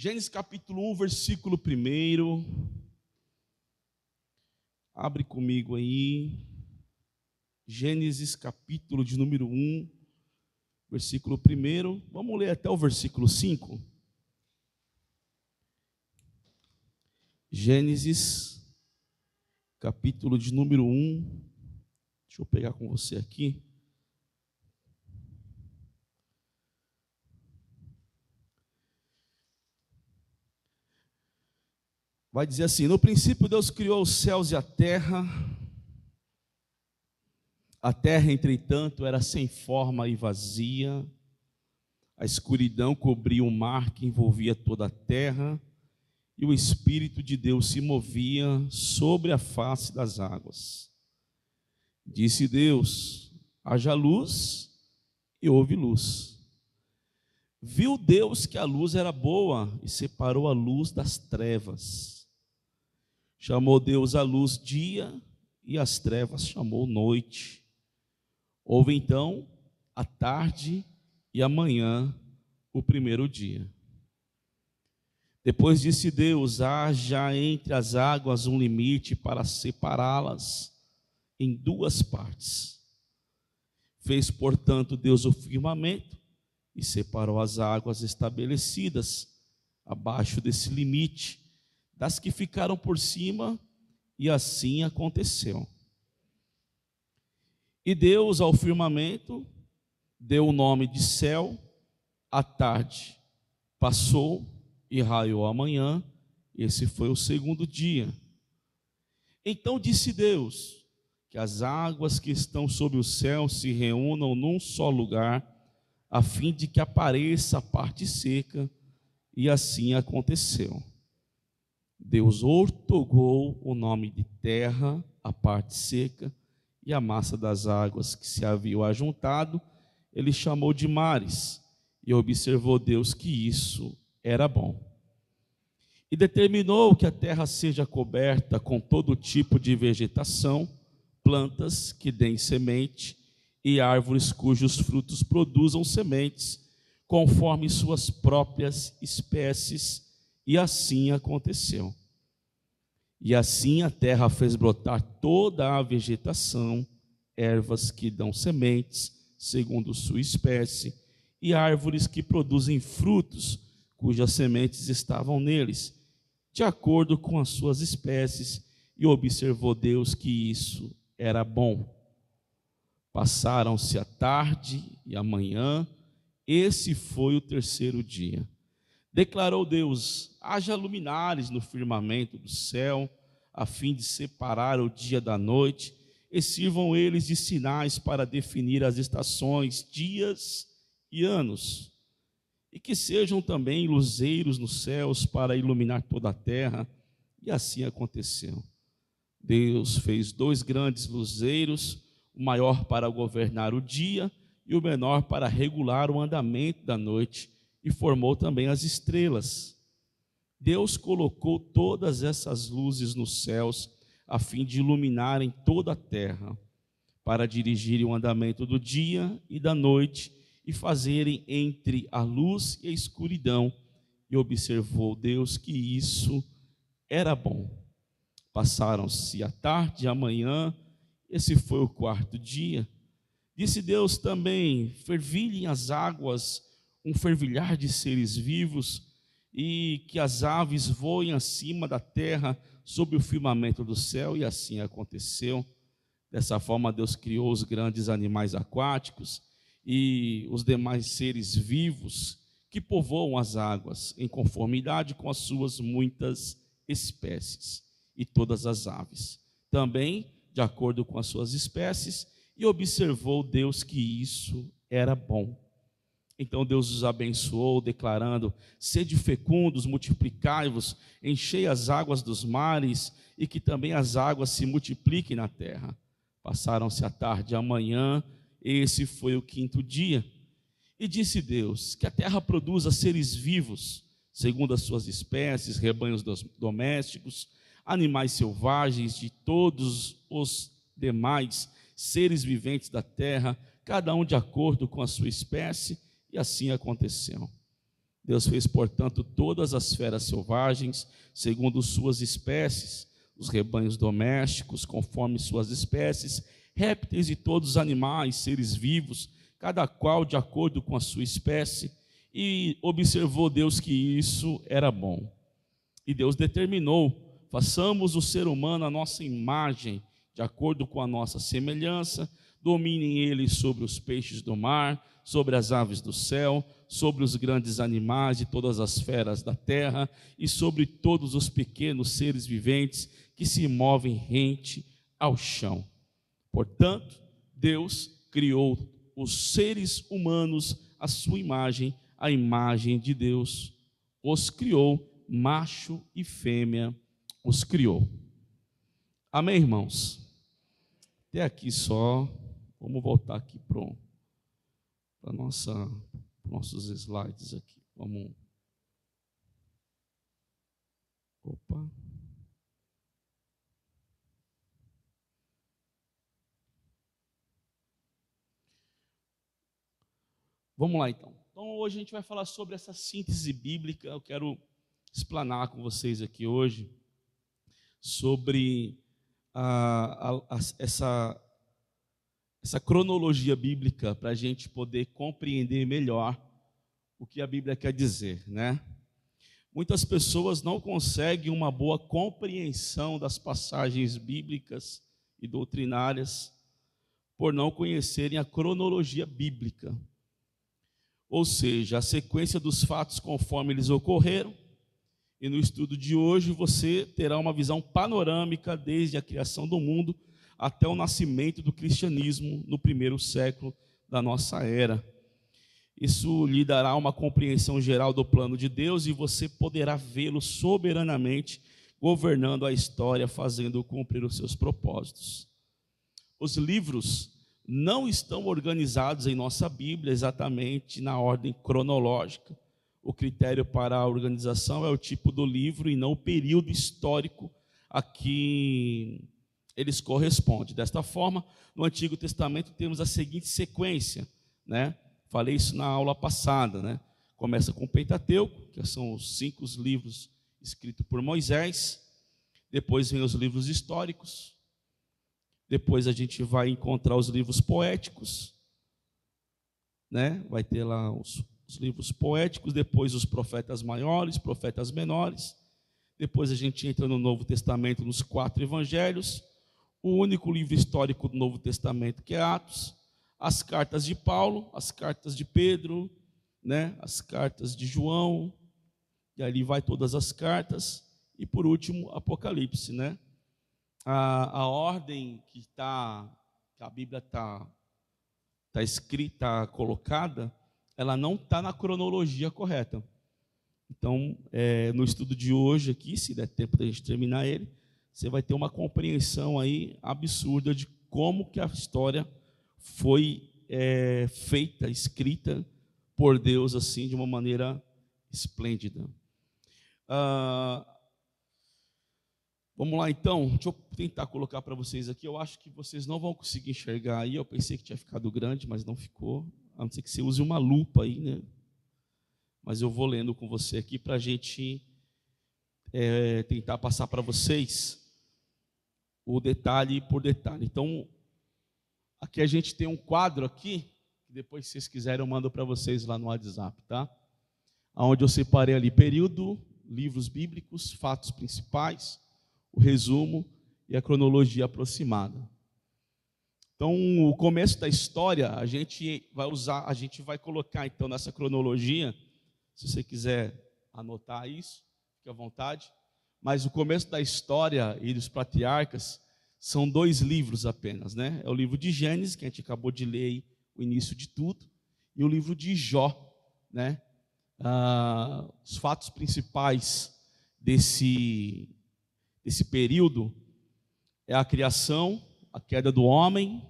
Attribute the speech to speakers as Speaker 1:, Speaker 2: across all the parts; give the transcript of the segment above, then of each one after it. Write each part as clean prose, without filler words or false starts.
Speaker 1: Gênesis capítulo 1, versículo 1. Abre comigo aí. Gênesis capítulo de número 1, versículo 1. Vamos ler até o versículo 5. Gênesis capítulo de número 1. Deixa eu pegar com você aqui. Vai dizer assim: no princípio Deus criou os céus e a terra. A terra, entretanto, era sem forma e vazia. A escuridão cobria o mar que envolvia toda a terra, e o Espírito de Deus se movia sobre a face das águas. Disse Deus: haja luz, e houve luz. Viu Deus que a luz era boa, e separou a luz das trevas. Chamou Deus a luz dia, e as trevas chamou noite. Houve então a tarde e a manhã, o primeiro dia. Depois disse Deus: haja entre as águas um limite para separá-las em duas partes. Fez, portanto, Deus o firmamento e separou as águas estabelecidas abaixo desse limite das que ficaram por cima, e assim aconteceu. E Deus ao firmamento deu o nome de céu. A tarde passou e raiou a manhã. Esse foi o segundo dia. Então disse Deus: que as águas que estão sob o céu se reúnam num só lugar, a fim de que apareça a parte seca. E assim aconteceu. Deus outorgou o nome de terra à parte seca, e a massa das águas que se haviam ajuntado, ele chamou de mares, e observou Deus que isso era bom. E determinou que a terra seja coberta com todo tipo de vegetação, plantas que deem semente, e árvores cujos frutos produzam sementes, conforme suas próprias espécies, e assim aconteceu. E assim a terra fez brotar toda a vegetação, ervas que dão sementes, segundo sua espécie, e árvores que produzem frutos, cujas sementes estavam neles, de acordo com as suas espécies, e observou Deus que isso era bom. Passaram-se a tarde e a manhã, esse foi o terceiro dia. Declarou Deus: haja luminares no firmamento do céu, a fim de separar o dia da noite, e sirvam eles de sinais para definir as estações, dias e anos. E que sejam também luzeiros nos céus para iluminar toda a terra. E assim aconteceu. Deus fez 2 grandes luzeiros, o maior para governar o dia e o menor para regular o andamento da noite, e formou também as estrelas. Deus colocou todas essas luzes nos céus, a fim de iluminarem toda a terra, para dirigirem o andamento do dia e da noite, e fazerem entre a luz e a escuridão. E observou Deus que isso era bom. Passaram-se a tarde e a manhã, esse foi o quarto dia. Disse Deus também: fervilhem as águas, um fervilhar de seres vivos, e que as aves voem acima da terra, sob o firmamento do céu. E assim aconteceu. Dessa forma Deus criou os grandes animais aquáticos e os demais seres vivos que povoam as águas, em conformidade com as suas muitas espécies, e todas as aves, também de acordo com as suas espécies. E observou Deus que isso era bom. Então Deus os abençoou, declarando: sede fecundos, multiplicai-vos, enchei as águas dos mares, e que também as águas se multipliquem na terra. Passaram-se a tarde e a manhã, esse foi o quinto dia. E disse Deus: que a terra produza seres vivos, segundo as suas espécies, rebanhos domésticos, animais selvagens, de todos os demais seres viventes da terra, cada um de acordo com a sua espécie. E assim aconteceu. Deus fez, portanto, todas as feras selvagens, segundo suas espécies, os rebanhos domésticos, conforme suas espécies, répteis e todos os animais, seres vivos, cada qual de acordo com a sua espécie, e observou Deus que isso era bom. E Deus determinou: façamos o ser humano à nossa imagem, de acordo com a nossa semelhança, dominem eles sobre os peixes do mar, sobre as aves do céu, sobre os grandes animais e todas as feras da terra, e sobre todos os pequenos seres viventes que se movem rente ao chão. Portanto, Deus criou os seres humanos à sua imagem, a imagem de Deus os criou, macho e fêmea os criou. Amém, irmãos? Até aqui só. Vamos voltar aqui para nossos slides aqui. Vamos. Opa. Vamos lá então. Então hoje a gente vai falar sobre essa síntese bíblica. Eu quero explanar com vocês aqui hoje sobre essa cronologia bíblica, para a gente poder compreender melhor o que a Bíblia quer dizer, né? Muitas pessoas não conseguem uma boa compreensão das passagens bíblicas e doutrinárias por não conhecerem a cronologia bíblica, ou seja, a sequência dos fatos conforme eles ocorreram. E no estudo de hoje você terá uma visão panorâmica desde a criação do mundo até o nascimento do cristianismo no primeiro século da nossa era. Isso lhe dará uma compreensão geral do plano de Deus e você poderá vê-lo soberanamente governando a história, fazendo cumprir os seus propósitos. Os livros não estão organizados em nossa Bíblia exatamente na ordem cronológica. O critério para a organização é o tipo do livro e não o período histórico a que eles correspondem. Desta forma, no Antigo Testamento temos a seguinte sequência, né? Falei isso na aula passada, né? Começa com o Pentateuco, que são os 5 livros escritos por Moisés. Depois vem os livros históricos. Depois a gente vai encontrar os livros poéticos, né? Vai ter lá os livros poéticos, depois os profetas maiores, profetas menores. Depois a gente entra no Novo Testamento, nos 4 evangelhos, o único livro histórico do Novo Testamento, que é Atos, as cartas de Paulo, as cartas de Pedro, né? As cartas de João, e ali vai todas as cartas, e por último, Apocalipse, né? A ordem que a Bíblia está escrita, colocada, ela não está na cronologia correta. Então, no estudo de hoje aqui, se der tempo da gente terminar ele, você vai ter uma compreensão aí absurda de como que a história foi feita, escrita por Deus assim, de uma maneira esplêndida. Vamos lá então, deixa eu tentar colocar para vocês aqui. Eu acho que vocês não vão conseguir enxergar aí. Eu pensei que tinha ficado grande, mas não ficou. A não ser que você use uma lupa aí, né? Mas eu vou lendo com você aqui para a gente tentar passar para vocês o detalhe por detalhe. Então, aqui a gente tem um quadro aqui, que depois, se vocês quiserem, eu mando para vocês lá no WhatsApp, tá? Onde eu separei ali período, livros bíblicos, fatos principais, o resumo e a cronologia aproximada. Então, o começo da história, a gente vai colocar então nessa cronologia, se você quiser anotar isso, fique à vontade. Mas o começo da história e dos patriarcas são 2 livros apenas, né? É o livro de Gênesis, que a gente acabou de ler aí, o início de tudo, e o livro de Jó, né? Os fatos principais desse período é a criação, a queda do homem,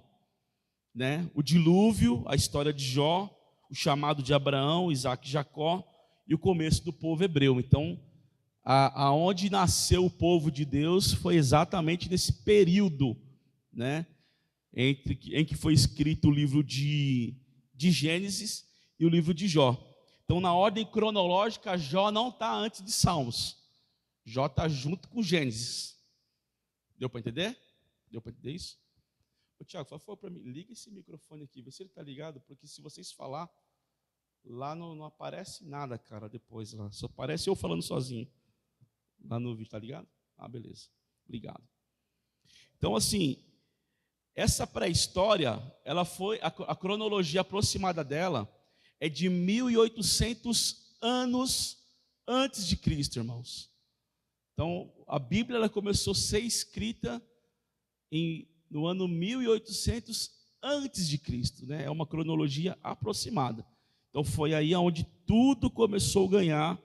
Speaker 1: né? O dilúvio, a história de Jó, o chamado de Abraão, Isaac e Jacó e o começo do povo hebreu. Então, aonde nasceu o povo de Deus foi exatamente nesse período, né? Em que foi escrito o livro de Gênesis e o livro de Jó. Então, na ordem cronológica, Jó não está antes de Salmos. Jó está junto com Gênesis. Deu para entender? Deu para entender isso? Ô, Tiago, por favor, para mim, liga esse microfone aqui, vê se ele está ligado, porque se vocês falar, lá não aparece nada, cara, depois. Lá. Só aparece eu falando sozinho. Lá no vídeo, tá ligado? Ah, beleza. Obrigado. Então, assim, essa pré-história, ela foi, a cronologia aproximada dela é de 1800 anos antes de Cristo, irmãos. Então, a Bíblia ela começou a ser escrita no ano 1800 antes de Cristo, né? É uma cronologia aproximada. Então, foi aí onde tudo começou a ganhar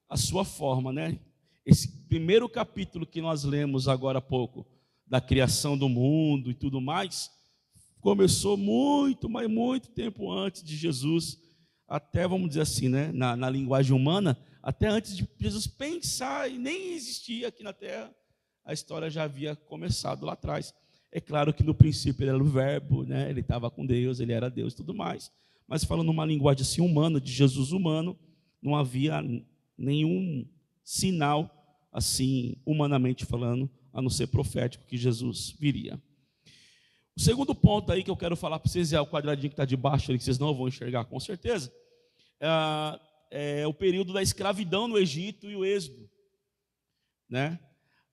Speaker 1: a sua forma, né? Esse primeiro capítulo que nós lemos agora há pouco, da criação do mundo e tudo mais, começou muito, mas muito tempo antes de Jesus, até, vamos dizer assim, né, na linguagem humana, até antes de Jesus pensar e nem existir aqui na Terra, a história já havia começado lá atrás. É claro que no princípio ele era o verbo, né, ele estava com Deus, ele era Deus e tudo mais, mas falando numa linguagem assim humana, de Jesus humano, não havia nenhum sinal, assim, humanamente falando, a não ser profético, que Jesus viria. O segundo ponto aí que eu quero falar para vocês é o quadradinho que está debaixo ali, que vocês não vão enxergar com certeza, é o período da escravidão no Egito e o Êxodo, né?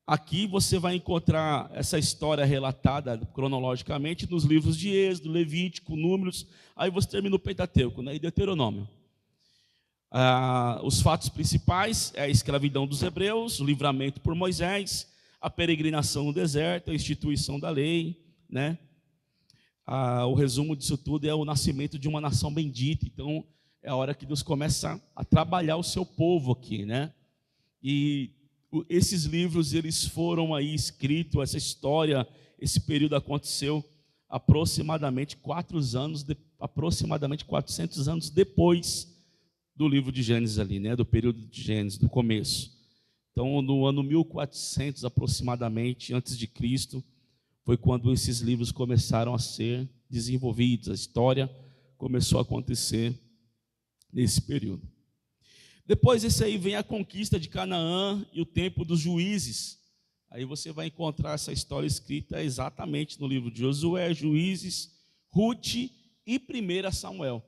Speaker 1: Aqui você vai encontrar essa história relatada cronologicamente nos livros de Êxodo, Levítico, Números, aí você termina o Pentateuco, né? E Deuteronômio. Os fatos principais é a escravidão dos hebreus, o livramento por Moisés, a peregrinação no deserto, a instituição da lei, né? O resumo disso tudo é o nascimento de uma nação bendita. Então, é a hora que Deus começa a trabalhar o seu povo aqui, né? E esses livros, eles foram aí escritos, essa história, esse período aconteceu aproximadamente 400 anos depois do livro de Gênesis ali, né? Do período de Gênesis, do começo. Então, no ano 1400 aproximadamente, antes de Cristo, foi quando esses livros começaram a ser desenvolvidos, a história começou a acontecer nesse período. Depois desse aí vem a conquista de Canaã e o tempo dos juízes. Aí você vai encontrar essa história escrita exatamente no livro de Josué, Juízes, Ruth e 1 Samuel.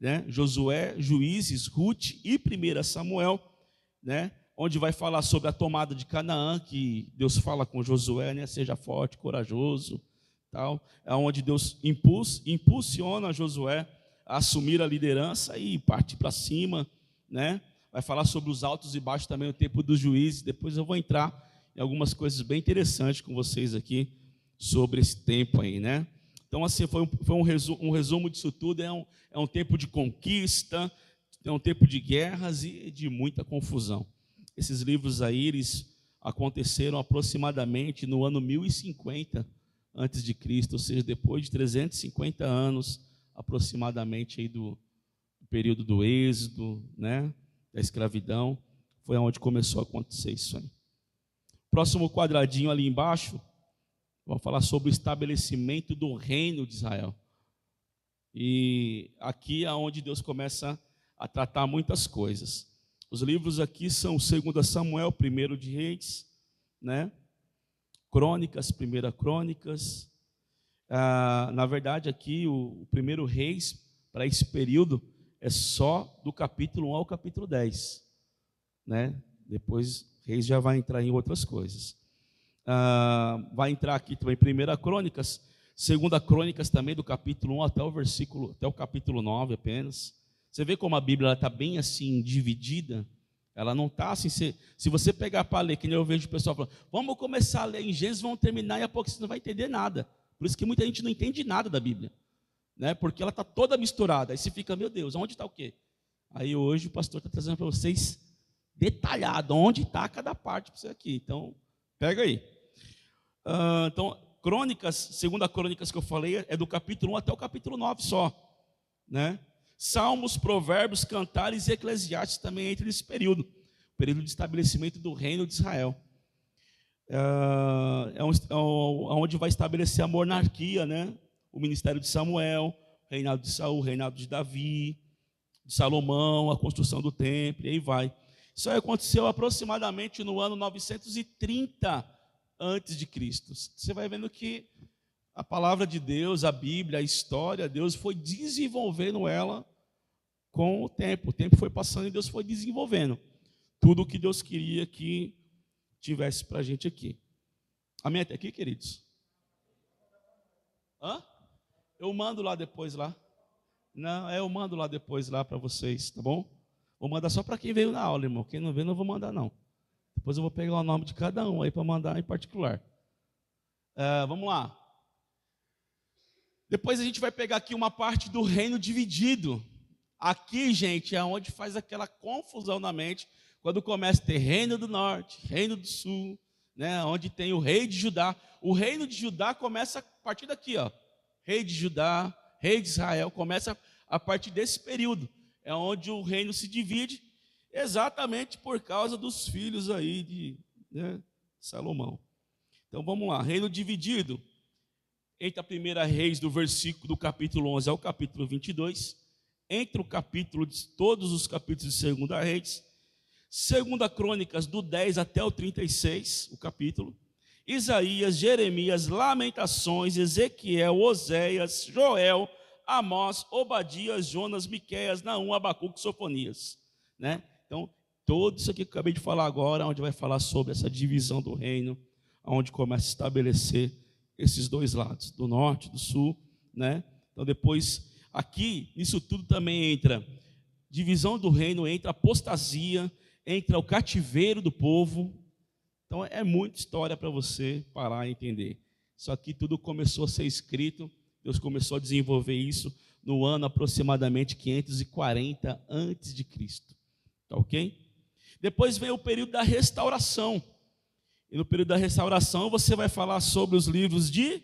Speaker 1: Né? Josué, Juízes, Ruth e 1 Samuel, né? Onde vai falar sobre a tomada de Canaã, que Deus fala com Josué, né? Seja forte, corajoso, tal. É onde Deus impulsiona Josué a assumir a liderança e partir para cima, né? Vai falar sobre os altos e baixos também no tempo dos juízes. Depois eu vou entrar em algumas coisas bem interessantes com vocês aqui sobre esse tempo aí, né? Então, assim, foi um resumo disso tudo. É um tempo de conquista, é um tempo de guerras e de muita confusão. Esses livros aí, eles aconteceram aproximadamente no ano 1050 antes de Cristo, ou seja, depois de 350 anos aproximadamente aí do período do Êxodo, né, da escravidão, foi onde começou a acontecer isso aí. Próximo quadradinho ali embaixo, vamos falar sobre o estabelecimento do reino de Israel. E aqui é onde Deus começa a tratar muitas coisas. Os livros aqui são 2 Samuel, 1 de Reis, né? Crônicas, 1 Crônicas. Na verdade, aqui o 1 Reis, para esse período, é só do capítulo 1 ao capítulo 10. Né? Depois, Reis já vai entrar em outras coisas. Vai entrar aqui também 1 Crônicas, 2 Crônicas também, do capítulo 1 até o capítulo 9 apenas. Você vê como a Bíblia está bem assim dividida? Ela não está assim, se você pegar para ler, que nem eu vejo o pessoal falando, vamos começar a ler em Gênesis, vamos terminar, e a pouco você não vai entender nada. Por isso que muita gente não entende nada da Bíblia, né? Porque ela está toda misturada, aí você fica, meu Deus, onde está o quê? Aí hoje o pastor está trazendo para vocês detalhado, onde está cada parte para você aqui, então pega aí. Então, Crônicas, 2 Crônicas que eu falei, é do capítulo 1 até o capítulo 9 só, né? Salmos, Provérbios, Cantares e Eclesiastes também entram nesse período de estabelecimento do reino de Israel. Onde vai estabelecer a monarquia, né? O ministério de Samuel, o reinado de Saul, o reinado de Davi, de Salomão, a construção do templo, e aí vai. Isso aí aconteceu aproximadamente no ano 930 antes de Cristo. Você vai vendo que a palavra de Deus, a Bíblia, a história, Deus foi desenvolvendo ela com o tempo. O tempo foi passando e Deus foi desenvolvendo tudo o que Deus queria que tivesse para a gente aqui. Amém até aqui, queridos? Hã? Eu mando lá depois lá. Não, eu mando lá depois lá para vocês, tá bom? Vou mandar só para quem veio na aula, irmão. Quem não veio, não vou mandar, não. Depois eu vou pegar o nome de cada um aí para mandar em particular. Vamos lá. Depois a gente vai pegar aqui uma parte do reino dividido. Aqui, gente, é onde faz aquela confusão na mente, quando começa a ter reino do norte, reino do sul, né, onde tem o rei de Judá. O reino de Judá começa a partir daqui, ó. Rei de Judá, rei de Israel, começa a partir desse período. É onde o reino se divide, exatamente por causa dos filhos aí de Salomão. Então vamos lá, reino dividido. Entre a primeira Reis do versículo do capítulo 11 ao capítulo 22, entre o capítulo de todos os capítulos de segunda Reis, segunda Crônicas do 10 até o 36, o capítulo, Isaías, Jeremias, Lamentações, Ezequiel, Oséias, Joel, Amós, Obadias, Jonas, Miqueias, Naum, Abacuque, Sofonias, né? Então, tudo isso aqui que eu acabei de falar agora, onde vai falar sobre essa divisão do reino, onde começa a estabelecer esses dois lados, do norte, do sul, né? Então, depois, aqui, nisso tudo também entra divisão do reino, entra apostasia, entra o cativeiro do povo. Então, é muita história para você parar e entender. Isso aqui tudo começou a ser escrito, Deus começou a desenvolver isso no ano aproximadamente 540 antes de Cristo. Tá ok? Depois vem o período da restauração. E no período da restauração você vai falar sobre os livros de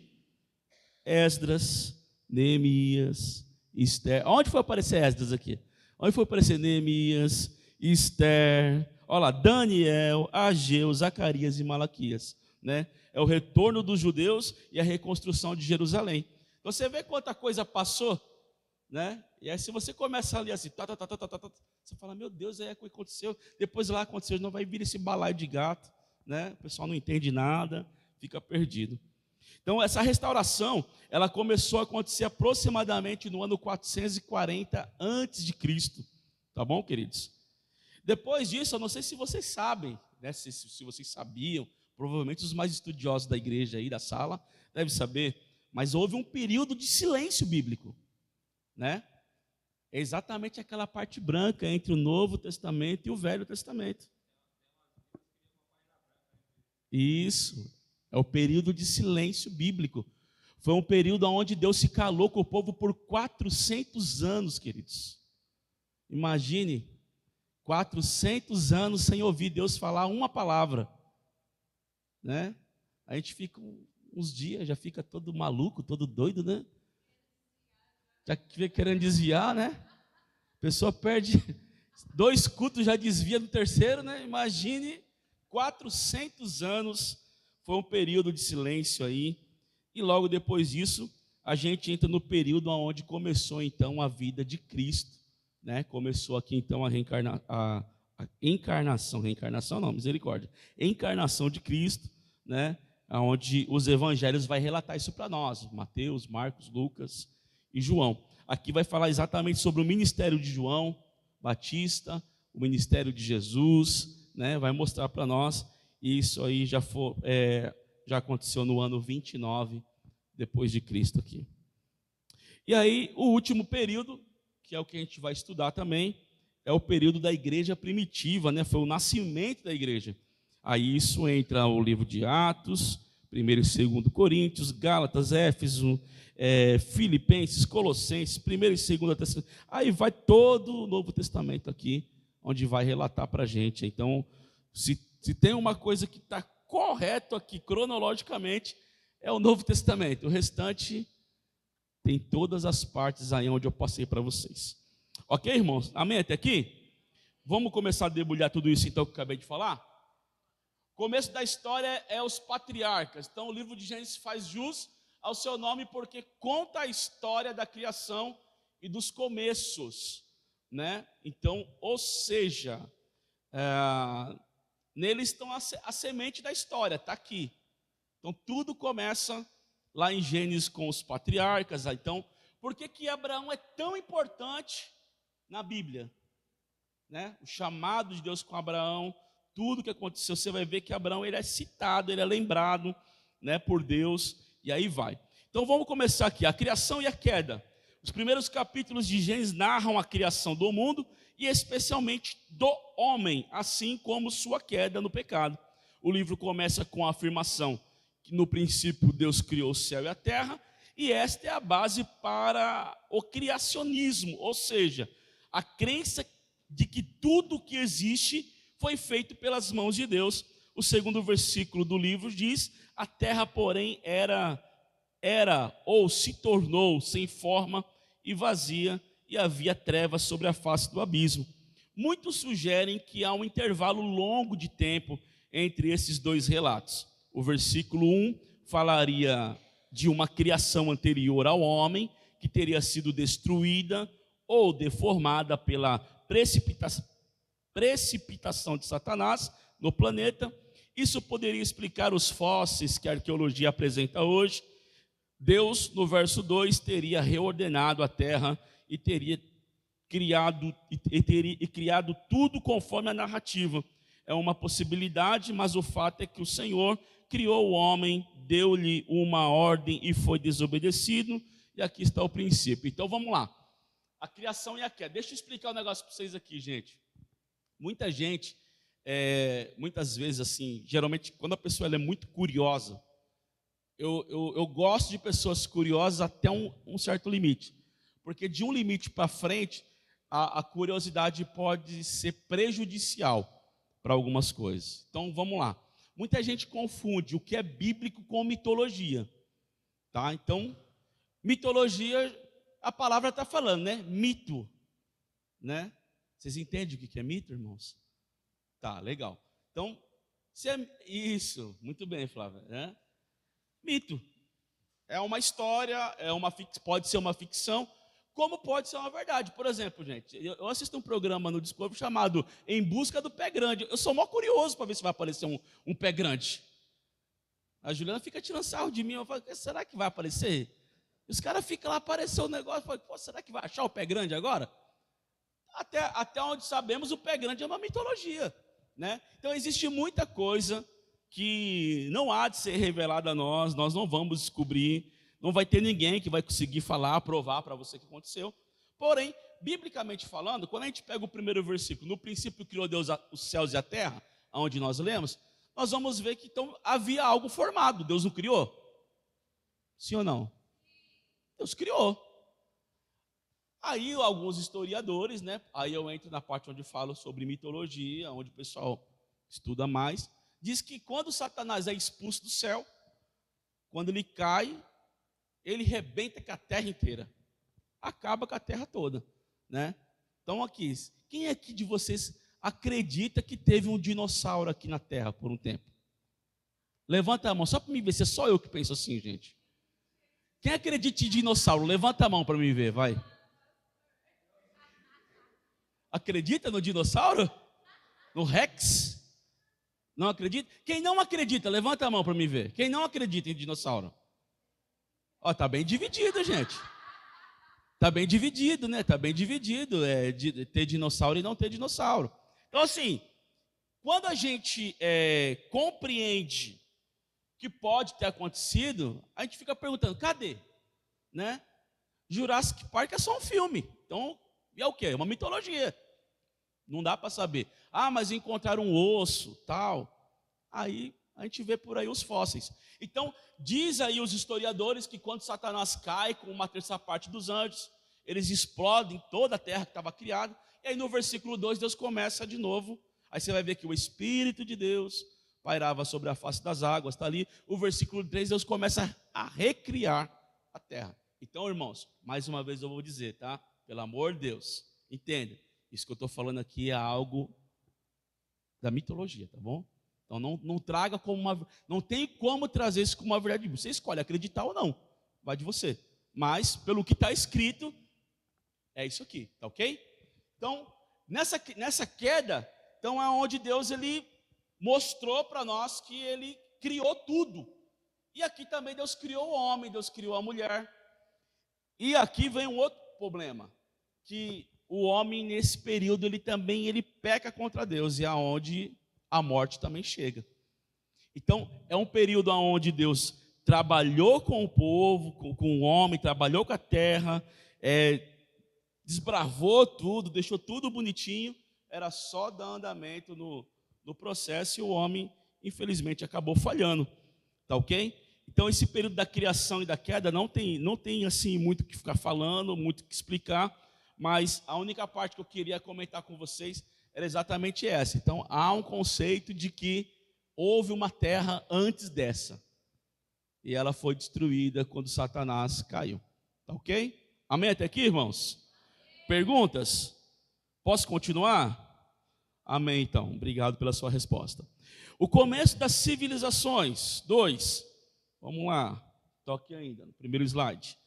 Speaker 1: Esdras, Neemias, Esther. Onde foi aparecer Esdras aqui? Onde foi aparecer Neemias, Esther? Olha lá, Daniel, Ageu, Zacarias e Malaquias, né? É o retorno dos judeus e a reconstrução de Jerusalém. Então, você vê quanta coisa passou, né? E aí se você começa a ler assim, você fala, meu Deus, é o que aconteceu. Depois lá aconteceu, não vai vir esse balaio de gato, né? O pessoal não entende nada, fica perdido. Então, essa restauração, ela começou a acontecer aproximadamente no ano 440 antes de Cristo. Tá bom, queridos? Depois disso, eu não sei se vocês sabem, né? Se vocês sabiam, provavelmente os mais estudiosos da igreja aí, da sala, devem saber, mas houve um período de silêncio bíblico, né? É exatamente aquela parte branca entre o Novo Testamento e o Velho Testamento. Isso, é o período de silêncio bíblico. Foi um período onde Deus se calou com o povo por 400 anos, queridos. Imagine, 400 anos sem ouvir Deus falar uma palavra, né? A gente fica uns dias, já fica todo maluco, todo doido, né? Já fica querendo desviar, né? A pessoa perde 2 cultos, já desvia no terceiro, né? Imagine, 400 anos foi um período de silêncio aí. E logo depois disso, a gente entra no período onde começou então a vida de Cristo, né? Começou aqui então a reencarnação não, misericórdia, encarnação de Cristo, né? Onde os evangelhos vai relatar isso para nós, Mateus, Marcos, Lucas e João. Aqui vai falar exatamente sobre o ministério de João Batista, o ministério de Jesus, né? Vai mostrar para nós, e isso aí já aconteceu no ano 29 depois de Cristo aqui. E aí o último período, que é o que a gente vai estudar também, é o período da igreja primitiva, né? Foi o nascimento da igreja. Aí isso entra o livro de Atos, 1º e 2º Coríntios, Gálatas, Éfeso, Filipenses, Colossenses, 1º e 2º Tessalonicenses. Aí vai todo o Novo Testamento aqui, onde vai relatar para a gente. Então, se tem uma coisa que está correto aqui cronologicamente, é o Novo Testamento. O restante tem todas as partes aí onde eu passei para vocês. Ok, irmãos? Amém até aqui? Vamos começar a debulhar tudo isso então que eu acabei de falar? O começo da história é os patriarcas. Então o livro de Gênesis faz jus ao seu nome porque conta a história da criação e dos começos. né? Então, ou seja, neles estão a semente da história, está aqui. Então, tudo começa lá em Gênesis com os patriarcas. Então, por que Abraão é tão importante na Bíblia? Né? O chamado de Deus com Abraão, tudo que aconteceu, você vai ver que Abraão ele é citado, ele é lembrado, né, por Deus, e aí vai. Então vamos começar aqui, a criação e a queda. Os primeiros capítulos de Gênesis narram a criação do mundo e especialmente do homem, assim como sua queda no pecado. O livro começa com a afirmação que no princípio Deus criou o céu e a terra, e esta é a base para o criacionismo, ou seja, a crença de que tudo que existe foi feito pelas mãos de Deus. O segundo versículo do livro diz: a terra, porém, era ou se tornou sem forma e vazia, e havia trevas sobre a face do abismo. Muitos sugerem que há um intervalo longo de tempo entre esses dois relatos. O versículo 1 falaria de uma criação anterior ao homem, que teria sido destruída ou deformada pela precipitação de Satanás no planeta. Isso poderia explicar os fósseis que a arqueologia apresenta hoje. Deus, no verso 2, teria reordenado a terra e teria criado tudo conforme a narrativa. É uma possibilidade, mas o fato é que o Senhor criou o homem, deu-lhe uma ordem e foi desobedecido, e aqui está o princípio. Então vamos lá, a criação e a queda. Deixa eu explicar um negócio para vocês aqui, gente. Muita gente, muitas vezes assim, geralmente quando a pessoa ela é muito curiosa, eu gosto de pessoas curiosas até um certo limite, porque de um limite para frente, a curiosidade pode ser prejudicial para algumas coisas. Então vamos lá. Muita gente confunde o que é bíblico com mitologia, tá? Então, mitologia, a palavra está falando, né? Mito, né? Vocês entendem o que é mito, irmãos? Tá, legal. Então, isso, muito bem, Flávia, né? Mito é uma história, pode ser uma ficção, como pode ser uma verdade. Por exemplo, gente, eu assisto um programa no Discovery chamado Em Busca do Pé Grande. Eu sou mó curioso para ver se vai aparecer um pé grande. A Juliana fica tirando sarro de mim. Eu falo, será que vai aparecer? E os caras ficam lá, apareceu o negócio. Eu falo, pô, será que vai achar o pé grande agora? Até onde sabemos, o pé grande é uma mitologia, né? Então existe muita coisa que não há de ser revelada a nós não vamos descobrir. Não vai ter ninguém que vai conseguir falar, provar para você o que aconteceu. Porém, biblicamente falando, quando a gente pega o primeiro versículo, no princípio criou Deus os céus e a terra, onde nós lemos, nós vamos ver que então havia algo formado. Deus não criou? Sim ou não? Deus criou. Aí alguns historiadores, né? Aí eu entro na parte onde falo sobre mitologia, onde o pessoal estuda mais, diz que quando Satanás é expulso do céu, quando ele cai, ele rebenta com a terra inteira, acaba com a terra toda, né? Então aqui, quem aqui de vocês acredita que teve um dinossauro aqui na terra por um tempo? Levanta a mão, só para me ver, se é só eu que penso assim, gente. Quem acredita em dinossauro? Levanta a mão para me ver, vai. Acredita no dinossauro? No Rex? Não acredita? Quem não acredita, levanta a mão para me ver. Quem não acredita em dinossauro? Ó, tá bem dividido, gente. Tá bem dividido, né? Tá bem dividido, de ter dinossauro e não ter dinossauro. Então, assim, quando a gente compreende que pode ter acontecido, a gente fica perguntando, cadê? Né? Jurassic Park é só um filme. Então, é o quê? É uma mitologia. Não dá para saber. Ah, mas encontraram um osso, tal. Aí a gente vê por aí os fósseis. Então, diz aí os historiadores que quando Satanás cai com uma terça parte dos anjos, eles explodem toda a terra que estava criada. E aí no versículo 2, Deus começa de novo. Aí você vai ver que o Espírito de Deus pairava sobre a face das águas, está ali. O versículo 3, Deus começa a recriar a terra. Então, irmãos, mais uma vez eu vou dizer, tá? Pelo amor de Deus, entenda. Isso que eu estou falando aqui é algo da mitologia, tá bom? Então não traga como não tem como trazer isso como uma verdade. Você escolhe acreditar ou não, vai de você. Mas pelo que está escrito, é isso aqui, tá ok? Então, nessa queda, então é onde Deus ele mostrou para nós que ele criou tudo. E aqui também Deus criou o homem, Deus criou a mulher. E aqui vem um outro problema, que o homem nesse período ele peca contra Deus, e aonde a morte também chega. Então é um período onde Deus trabalhou com o povo, com o homem, trabalhou com a terra, desbravou tudo, deixou tudo bonitinho, era só dar andamento no processo, e o homem infelizmente acabou falhando, tá ok? Então esse período da criação e da queda não tem assim muito o que ficar falando, muito o que explicar, mas a única parte que eu queria comentar com vocês era exatamente essa. Então há um conceito de que houve uma terra antes dessa, e ela foi destruída quando Satanás caiu, tá ok? Amém até aqui, irmãos? Perguntas? Posso continuar? Amém, então. Obrigado pela sua resposta. O começo das civilizações. 2. Vamos lá. Toque ainda, no primeiro slide.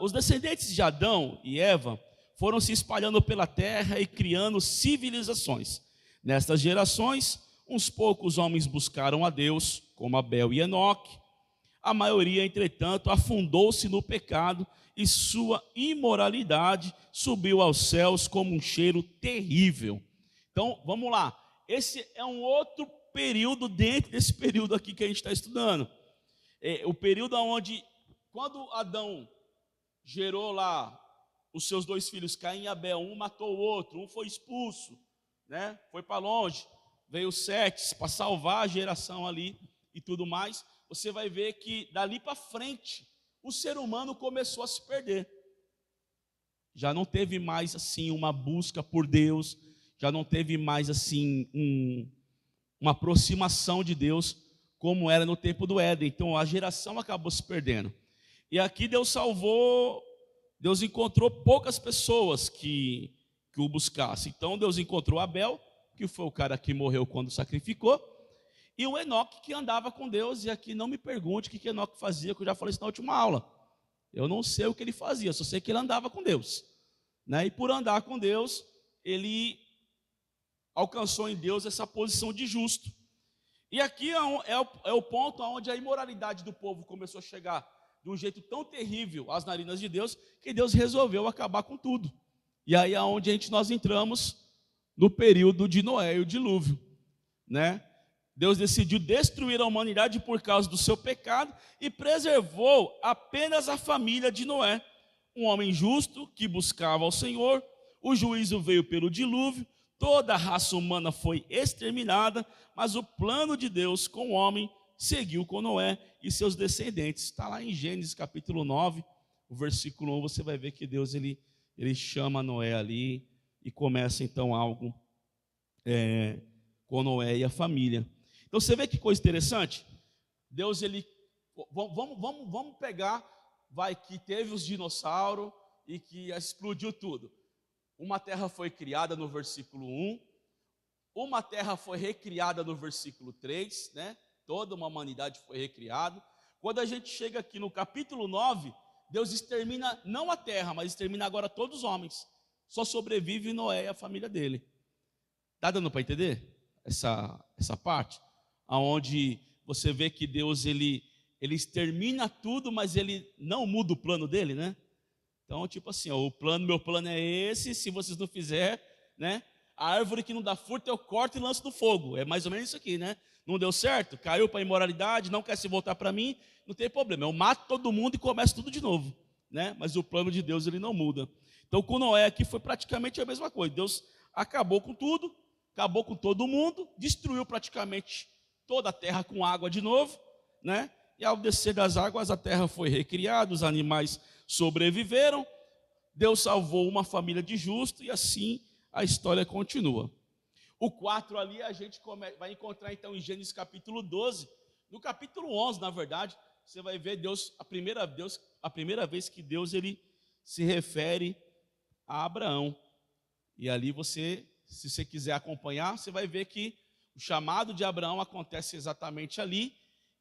Speaker 1: Os descendentes de Adão e Eva foram se espalhando pela terra e criando civilizações. Nestas gerações, uns poucos homens buscaram a Deus, como Abel e Enoque. A maioria, entretanto, afundou-se no pecado e sua imoralidade subiu aos céus como um cheiro terrível. Então, vamos lá. Esse é um outro período dentro desse período aqui que a gente está estudando. O período onde, quando Adão gerou lá os seus 2 filhos, Caim e Abel, um matou o outro, um foi expulso, né? Foi para longe, veio Sete para salvar a geração ali e tudo mais. Você vai ver que dali para frente o ser humano começou a se perder. Já não teve mais assim uma busca por Deus, já não teve mais assim uma aproximação de Deus como era no tempo do Éden. Então a geração acabou se perdendo. E aqui Deus encontrou poucas pessoas que o buscassem. Então Deus encontrou Abel, que foi o cara que morreu quando sacrificou, e o Enoque, que andava com Deus. E aqui não me pergunte o que Enoque fazia, que eu já falei isso na última aula. Eu não sei o que ele fazia, só sei que ele andava com Deus, né? E por andar com Deus, ele alcançou em Deus essa posição de justo. E aqui é o ponto onde a imoralidade do povo começou a chegar de um jeito tão terrível às narinas de Deus, que Deus resolveu acabar com tudo. E aí é onde nós entramos no período de Noé e o dilúvio, né? Deus decidiu destruir a humanidade por causa do seu pecado e preservou apenas a família de Noé, um homem justo que buscava ao Senhor. O juízo veio pelo dilúvio, toda a raça humana foi exterminada, mas o plano de Deus com o homem seguiu com Noé e seus descendentes. Está lá em Gênesis capítulo 9, o versículo 1, você vai ver que Deus ele chama Noé ali e começa então algo com Noé e a família. Então você vê que coisa interessante. Deus vamos pegar, vai que teve os dinossauros e que explodiu tudo. Uma terra foi criada no versículo 1, uma terra foi recriada no versículo 3, né? Toda uma humanidade foi recriada. Quando a gente chega aqui no capítulo 9, Deus extermina não a terra, mas extermina agora todos os homens. Só sobrevive Noé e a família dele. Está dando para entender essa parte? Onde você vê que Deus ele extermina tudo, mas ele não muda o plano dele, né? Então, tipo assim, meu plano é esse, se vocês não fizerem, né? A árvore que não dá fruto eu corto e lanço no fogo. É mais ou menos isso aqui, né? Não deu certo, caiu para a imoralidade, não quer se voltar para mim, não tem problema. Eu mato todo mundo e começo tudo de novo, né? Mas o plano de Deus ele não muda. Então, com Noé aqui foi praticamente a mesma coisa. Deus acabou com tudo, acabou com todo mundo, destruiu praticamente toda a terra com água de novo, né? E ao descer das águas, a terra foi recriada, os animais sobreviveram, Deus salvou uma família de justos, e assim a história continua. O 4 ali a gente vai encontrar então em Gênesis capítulo 12, no capítulo 11, na verdade, você vai ver a primeira vez que Deus ele se refere a Abraão. E ali se você quiser acompanhar, você vai ver que o chamado de Abraão acontece exatamente ali.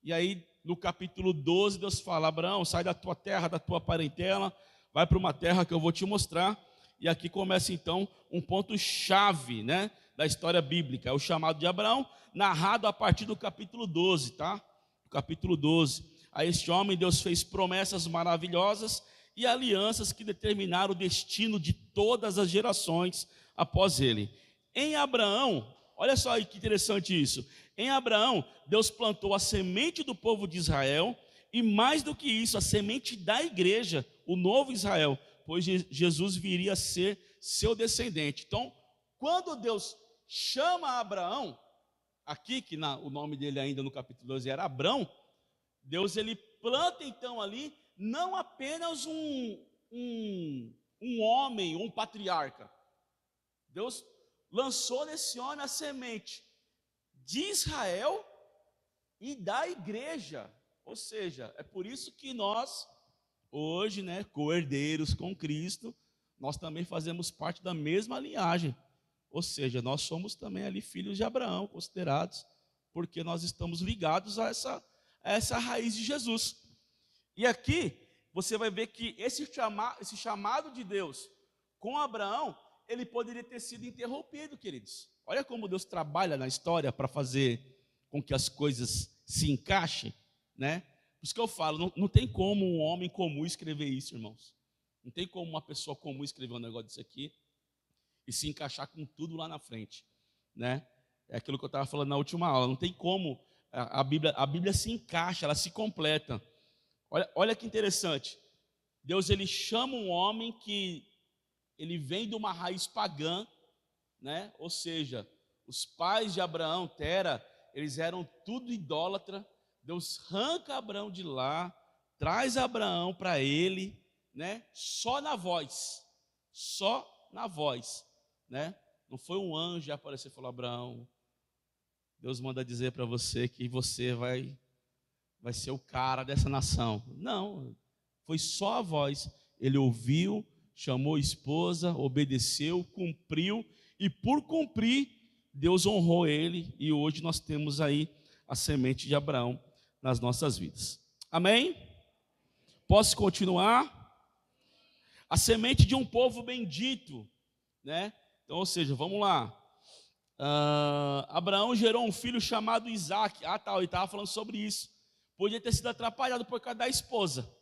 Speaker 1: E aí no capítulo 12 Deus fala: Abraão, sai da tua terra, da tua parentela, vai para uma terra que eu vou te mostrar. E aqui começa então um ponto-chave, né, da história bíblica, é o chamado de Abraão, narrado a partir do capítulo 12, tá? Capítulo 12. A este homem Deus fez promessas maravilhosas e alianças que determinaram o destino de todas as gerações após ele. Em Abraão, olha só aí que interessante isso. Em Abraão, Deus plantou a semente do povo de Israel e mais do que isso, a semente da igreja, o novo Israel, pois Jesus viria a ser seu descendente. Então, quando Deus chama Abraão, aqui, que o nome dele ainda no capítulo 12 era Abrão, Deus ele planta então ali não apenas um homem, um patriarca. Deus lançou nesse homem a semente de Israel e da igreja. Ou seja, é por isso que nós, hoje, né, co-herdeiros com Cristo, nós também fazemos parte da mesma linhagem. Ou seja, nós somos também ali filhos de Abraão, considerados, porque nós estamos ligados a essa raiz de Jesus. E aqui, você vai ver que esse chamado de Deus com Abraão, ele poderia ter sido interrompido, queridos. Olha como Deus trabalha na história para fazer com que as coisas se encaixem, né? Por isso que eu falo, não tem como um homem comum escrever isso, irmãos. Não tem como uma pessoa comum escrever um negócio desse aqui e se encaixar com tudo lá na frente, né? É aquilo que eu estava falando na última aula. Não tem como a Bíblia se encaixa, ela se completa. Olha que interessante. Deus ele chama um homem que ele vem de uma raiz pagã, né? Ou seja, os pais de Abraão, Tera, eles eram tudo idólatra. Deus arranca Abraão de lá, traz Abraão para ele, né? Só na voz, né? Não foi um anjo que apareceu e falou: Abraão, Deus manda dizer para você que você vai ser o cara dessa nação. Não, foi só a voz. Ele ouviu, chamou a esposa, obedeceu, cumpriu, e por cumprir, Deus honrou ele, e hoje nós temos aí a semente de Abraão nas nossas vidas. Amém? Posso continuar? A semente de um povo bendito, né? Então, ou seja, vamos lá. Abraão gerou um filho chamado Isaac. Ele estava falando sobre isso. Podia ter sido atrapalhado por causa da esposa,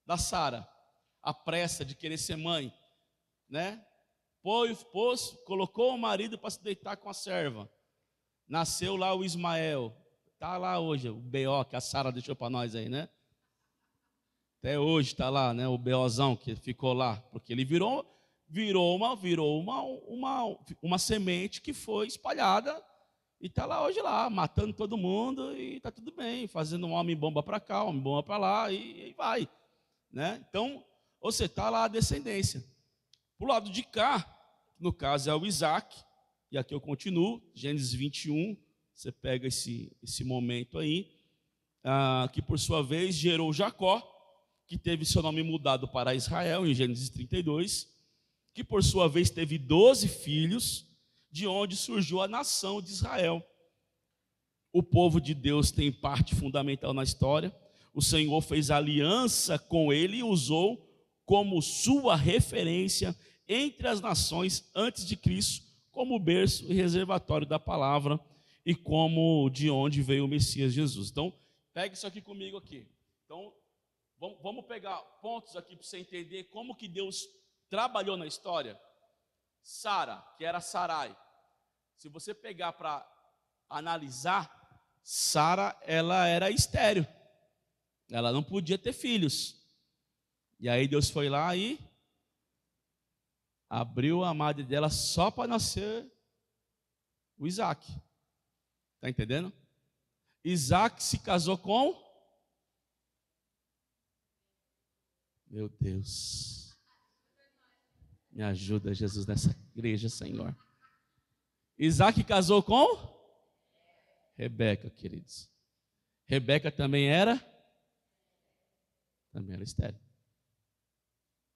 Speaker 1: da Sara, a pressa de querer ser mãe, né? Colocou o marido para se deitar com a serva. Nasceu lá o Ismael. Está lá hoje, o B.O. que a Sara deixou para nós aí, né? Até hoje está lá, né? O B.O.zão que ficou lá, porque ele virou uma semente que foi espalhada e está lá hoje lá, matando todo mundo e está tudo bem, fazendo um homem-bomba para cá, homem-bomba para lá e vai, né? Então, você está lá a descendência. Para o lado de cá, no caso é o Isaac, e aqui eu continuo, Gênesis 21, você pega esse momento aí, que por sua vez gerou Jacó, que teve seu nome mudado para Israel, em Gênesis 32, que por sua vez teve 12 filhos, de onde surgiu a nação de Israel. O povo de Deus tem parte fundamental na história. O Senhor fez aliança com ele e usou como sua referência entre as nações antes de Cristo, como berço e reservatório da palavra e como de onde veio o Messias Jesus. Então, pega isso aqui comigo aqui. Então, vamos pegar pontos aqui para você entender como que Deus trabalhou na história. Sara, que era Sarai. Se você pegar para analisar, Sara, ela era estéril. Ela não podia ter filhos. E aí Deus foi lá e abriu a madre dela só para nascer o Isaac. Está entendendo? Isaac se casou com... Meu Deus. Me ajuda, Jesus, nessa igreja, Senhor. Isaac casou com Rebeca, queridos. Rebeca também era estéril.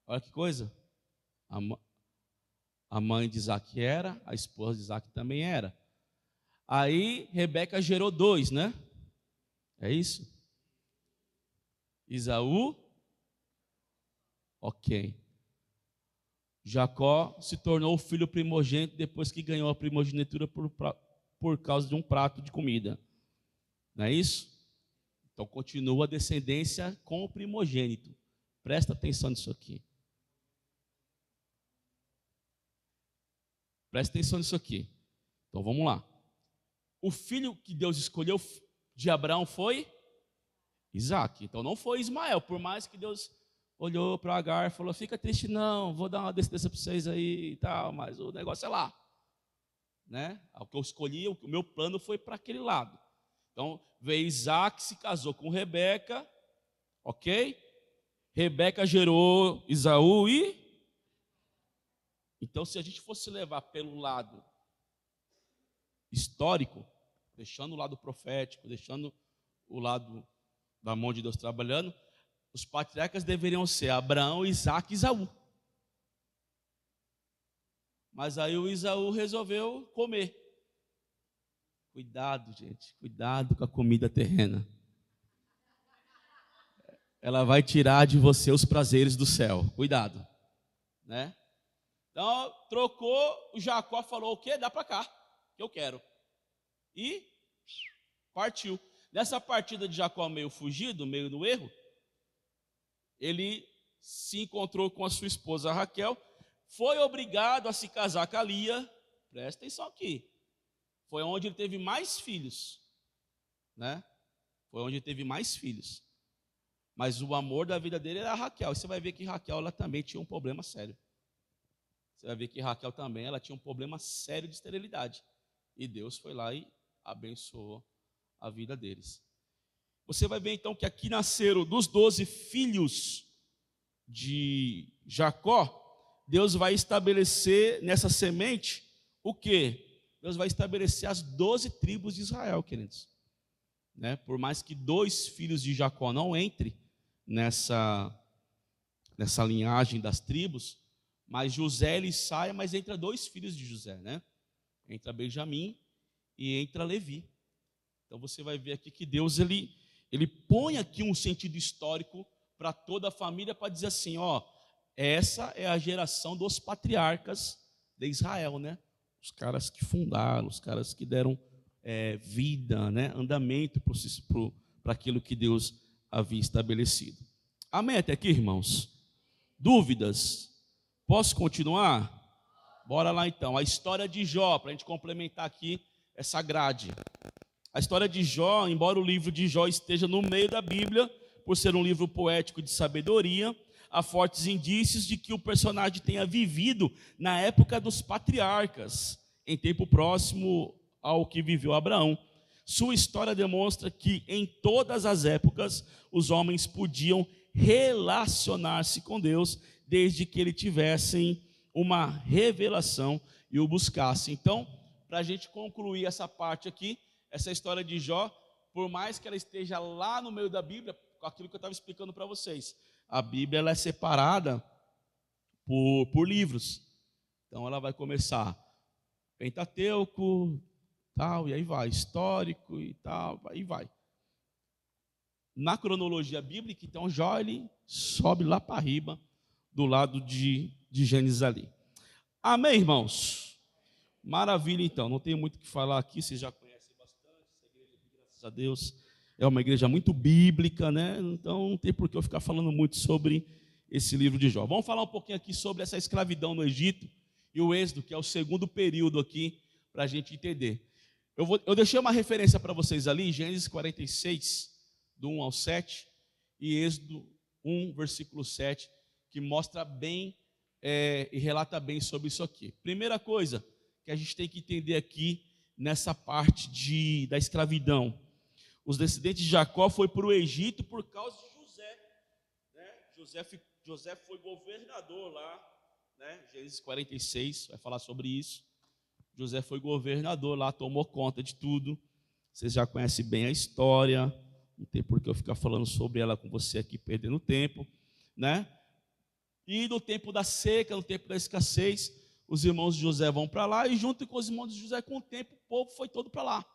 Speaker 1: Olha que coisa. A mãe de Isaac era, a esposa de Isaac também era. Aí Rebeca gerou 2, né? É isso? Esaú. Ok. Jacó se tornou o filho primogênito depois que ganhou a primogenitura por causa de um prato de comida. Não é isso? Então continua a descendência com o primogênito. Presta atenção nisso aqui. Presta atenção nisso aqui. Então vamos lá. O filho que Deus escolheu de Abraão foi Isaac. Então não foi Ismael, por mais que Deus olhou para Agar e falou: fica triste não, vou dar uma descendência para vocês aí e tal, mas o negócio é lá. Né? O que eu escolhi, o meu plano foi para aquele lado. Então veio Isaac, se casou com Rebeca, ok? Rebeca gerou Esaú e... Então se a gente fosse levar pelo lado histórico, deixando o lado profético, deixando o lado da mão de Deus trabalhando, os patriarcas deveriam ser Abraão, Isaac e Esaú. Mas aí o Esaú resolveu comer. Cuidado, gente, cuidado com a comida terrena. Ela vai tirar de você os prazeres do céu. Cuidado, né? Então, trocou, o Jacó falou: o quê? Dá para cá, que eu quero. E partiu. Nessa partida de Jacó meio fugido, meio no erro, ele se encontrou com a sua esposa Raquel, foi obrigado a se casar com a Lia. Presta atenção aqui. Foi onde ele teve mais filhos, né? Foi onde ele teve mais filhos. Mas o amor da vida dele era a Raquel. E você vai ver que Raquel, ela também tinha um problema sério. Você vai ver que Raquel também, ela tinha um problema sério de esterilidade. E Deus foi lá e abençoou a vida deles. Você vai ver então que aqui nasceram dos 12 filhos de Jacó, Deus vai estabelecer nessa semente o quê? Deus vai estabelecer as 12 tribos de Israel, queridos. Né? Por mais que 2 filhos de Jacó não entrem nessa linhagem das tribos, mas José ele sai, mas entra 2 filhos de José, né? Entra Benjamim e entra Levi. Então você vai ver aqui que Deus ele põe aqui um sentido histórico para toda a família, para dizer assim, ó, essa é a geração dos patriarcas de Israel, né? Os caras que fundaram, os caras que deram vida, né? Andamento para aquilo que Deus havia estabelecido. Amém até aqui, irmãos? Dúvidas? Posso continuar? Bora lá então. A história de Jó, para a gente complementar aqui essa grade. A história de Jó, embora o livro de Jó esteja no meio da Bíblia, por ser um livro poético de sabedoria, há fortes indícios de que o personagem tenha vivido na época dos patriarcas, em tempo próximo ao que viveu Abraão. Sua história demonstra que em todas as épocas os homens podiam relacionar-se com Deus, desde que ele tivessem uma revelação e o buscassem. Então, para a gente concluir essa parte aqui, essa história de Jó, por mais que ela esteja lá no meio da Bíblia, com aquilo que eu estava explicando para vocês, a Bíblia ela é separada por livros. Então ela vai começar Pentateuco, tal, e aí vai, histórico e tal, aí vai. Na cronologia bíblica, então Jó ele sobe lá para riba, do lado de Gênesis ali. Amém, irmãos? Maravilha, então. Não tenho muito o que falar aqui, vocês já conhecem bastante. Essa igreja, graças a Deus, é uma igreja muito bíblica, né? Então não tem por que eu ficar falando muito sobre esse livro de Jó. Vamos falar um pouquinho aqui sobre essa escravidão no Egito e o Êxodo, que é o segundo período aqui, para a gente entender. Eu deixei uma referência para vocês ali, Gênesis 46, do 1 ao 7, e Êxodo 1, versículo 7, que mostra bem e relata bem sobre isso aqui. Primeira coisa que a gente tem que entender aqui nessa parte da escravidão. Os descendentes de Jacó foi para o Egito por causa de José. Né? José foi governador lá, né? Gênesis 46 vai falar sobre isso. José foi governador lá, tomou conta de tudo. Vocês já conhecem bem a história, não tem por que eu ficar falando sobre ela com você aqui, perdendo tempo, né? E no tempo da seca, no tempo da escassez, os irmãos de José vão para lá, e junto com os irmãos de José, com o tempo, o povo foi todo para lá,